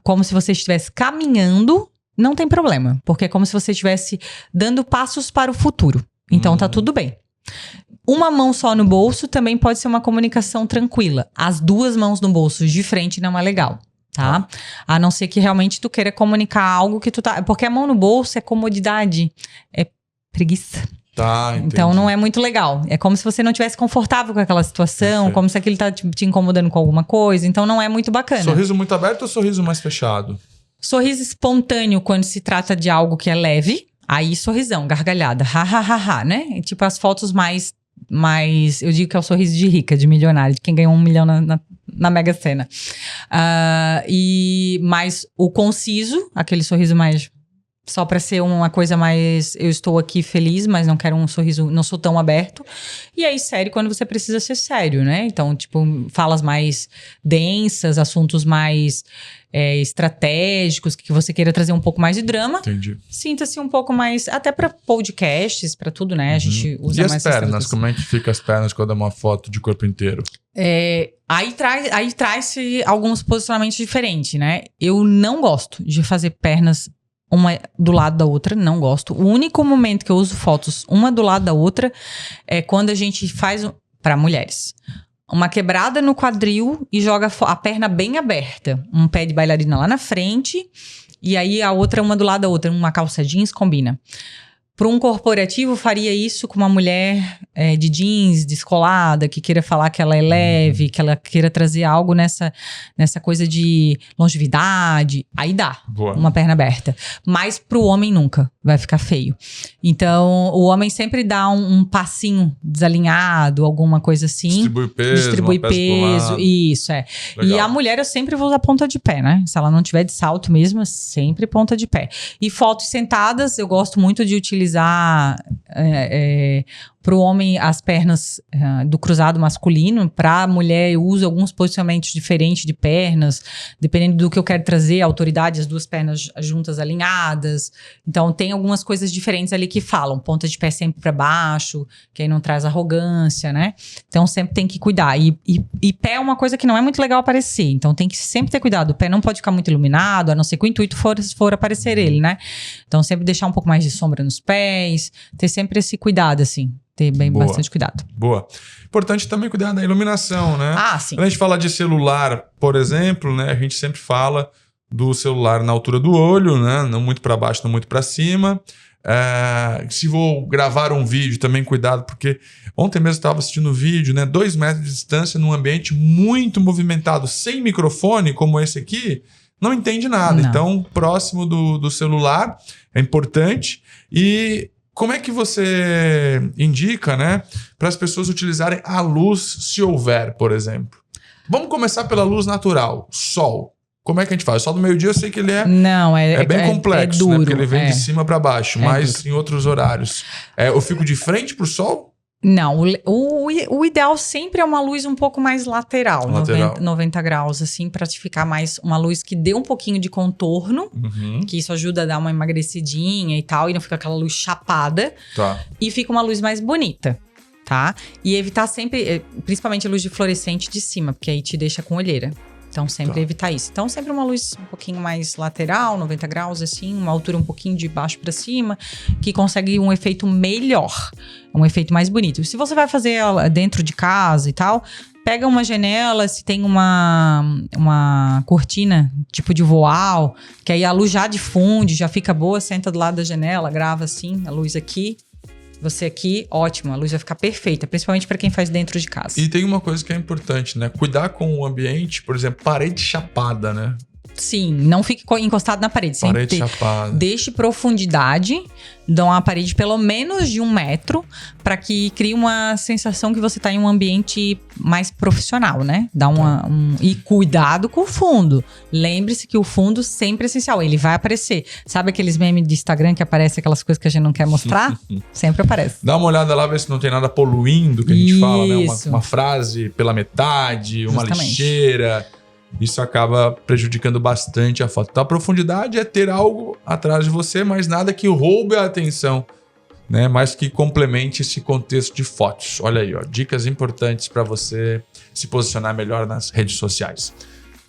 como se você estivesse caminhando, não tem problema. Porque é como se você estivesse dando passos para o futuro. Então, tá tudo bem. Uma mão só no bolso também pode ser uma comunicação tranquila. As duas mãos no bolso de frente não é legal. Tá? A não ser que realmente tu queira comunicar algo que tu tá... Porque a mão no bolso é comodidade, é preguiça. Tá, entendi. Então não é muito legal. É como se você não estivesse confortável com aquela situação, como se aquilo tá te incomodando com alguma coisa. Então não é muito bacana. Sorriso muito aberto ou sorriso mais fechado? Sorriso espontâneo quando se trata de algo que é leve. Aí sorrisão, gargalhada, né? Tipo as fotos mais... eu digo que é o sorriso de rica, de milionária, de quem ganhou 1 milhão na Mega Sena. Mas o conciso, aquele sorriso mais... Só pra ser uma coisa mais... Eu estou aqui feliz, mas não quero um sorriso... Não sou tão aberto. E aí, sério, quando você precisa ser sério, né? Então, tipo, falas mais densas, assuntos mais estratégicos, que você queira trazer um pouco mais de drama. Entendi. Sinta-se um pouco mais... Até pra podcasts, pra tudo, né? A gente usa mais... E as pernas? Como é que fica as pernas quando é uma foto de corpo inteiro? Aí traz-se alguns posicionamentos diferentes, né? Eu não gosto de fazer pernas uma do lado da outra, não gosto. O único momento que eu uso fotos uma do lado da outra é quando a gente faz, para mulheres, uma quebrada no quadril e joga a perna bem aberta. Um pé de bailarina lá na frente e aí a outra uma do lado da outra. Uma calça jeans combina. Para um corporativo, faria isso com uma mulher de jeans, descolada, que queira falar que ela é leve, que ela queira trazer algo nessa coisa de longevidade. Aí dá, uma perna aberta. Mas para o homem nunca, vai ficar feio. Então, o homem sempre dá um passinho desalinhado, alguma coisa assim. Distribui peso. Isso, é. Legal. E a mulher eu sempre vou usar ponta de pé, né? Se ela não tiver de salto mesmo, sempre ponta de pé. E fotos sentadas, eu gosto muito de utilizar para o homem as pernas do cruzado masculino. Para a mulher eu uso alguns posicionamentos diferentes de pernas, dependendo do que eu quero trazer, a autoridade, as duas pernas juntas alinhadas. Então tem algumas coisas diferentes ali que falam, ponta de pé sempre para baixo, que aí não traz arrogância, né? Então sempre tem que cuidar. E pé é uma coisa que não é muito legal aparecer, então tem que sempre ter cuidado. O pé não pode ficar muito iluminado, a não ser que o intuito for aparecer ele, né? Então sempre deixar um pouco mais de sombra nos pés, ter sempre esse cuidado, assim. Ter bastante cuidado. Boa. Importante também cuidar da iluminação, né? Sim. Quando a gente fala de celular, por exemplo, né? A gente sempre fala do celular na altura do olho, né? Não muito para baixo, não muito para cima. Se vou gravar um vídeo, também cuidado, porque ontem mesmo eu estava assistindo um vídeo, né? 2 metros de distância num ambiente muito movimentado, sem microfone, como esse aqui, não entende nada. Não. Então, próximo do celular é importante. E como é que você indica, né, para as pessoas utilizarem a luz, se houver, por exemplo? Vamos começar pela luz natural, sol. Como é que a gente faz? O sol do meio-dia eu sei que ele é bem complexo, duro, né? Porque ele vem de cima para baixo, mas duro. Em outros horários. Eu fico de frente pro sol? Não, o ideal sempre é uma luz um pouco mais lateral. 90 graus, assim, para te ficar mais uma luz que dê um pouquinho de contorno, que isso ajuda a dar uma emagrecidinha e tal, e não fica aquela luz chapada. Tá. E fica uma luz mais bonita, tá? E evitar sempre, principalmente a luz de fluorescente de cima, porque aí te deixa com olheira. Então, sempre evitar isso. Então, sempre uma luz um pouquinho mais lateral, 90 graus, assim, uma altura um pouquinho de baixo para cima, que consegue um efeito melhor, um efeito mais bonito. Se você vai fazer ela dentro de casa e tal, pega uma janela, se tem uma cortina, tipo de voal, que aí a luz já difunde, já fica boa, senta do lado da janela, grava assim, a luz aqui. Você aqui, ótimo, a luz vai ficar perfeita, principalmente para quem faz dentro de casa. E tem uma coisa que é importante, né? Cuidar com o ambiente, por exemplo, parede chapada, né? Sim, não fique encostado na parede. Parede chapada. Deixe profundidade, dá uma parede pelo menos de 1 metro, para que crie uma sensação que você está em um ambiente mais profissional, né? Dá e cuidado com o fundo. Lembre-se que o fundo sempre é essencial, ele vai aparecer. Sabe aqueles memes de Instagram que aparecem aquelas coisas que a gente não quer mostrar? Sempre aparece. Dá uma olhada lá, ver se não tem nada poluindo, que a gente fala, né? Uma frase pela metade, uma lixeira. Isso acaba prejudicando bastante a foto. Então, a profundidade é ter algo atrás de você, mas nada que roube a atenção, né? Mas que complemente esse contexto de fotos. Olha aí, ó, dicas importantes para você se posicionar melhor nas redes sociais.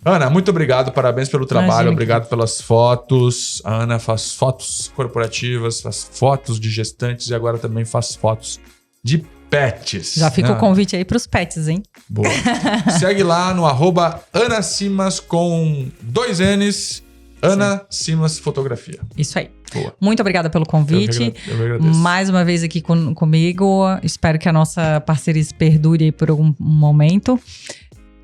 Ana, muito obrigado, parabéns pelo trabalho, obrigado pelas fotos. A Ana faz fotos corporativas, faz fotos de gestantes e agora também faz fotos de pets. Já fica o convite aí pros pets, hein? Boa. Segue lá no @AnaSimas com 2 N's. Ana Simas Fotografia. Isso aí. Boa. Muito obrigada pelo convite. Eu agradeço. Mais uma vez aqui comigo. Espero que a nossa parceria se perdure por algum momento.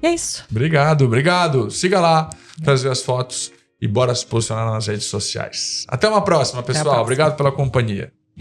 E é isso. Obrigado. Siga lá, trazer as fotos e bora se posicionar nas redes sociais. Até uma próxima, pessoal. Obrigado pela companhia.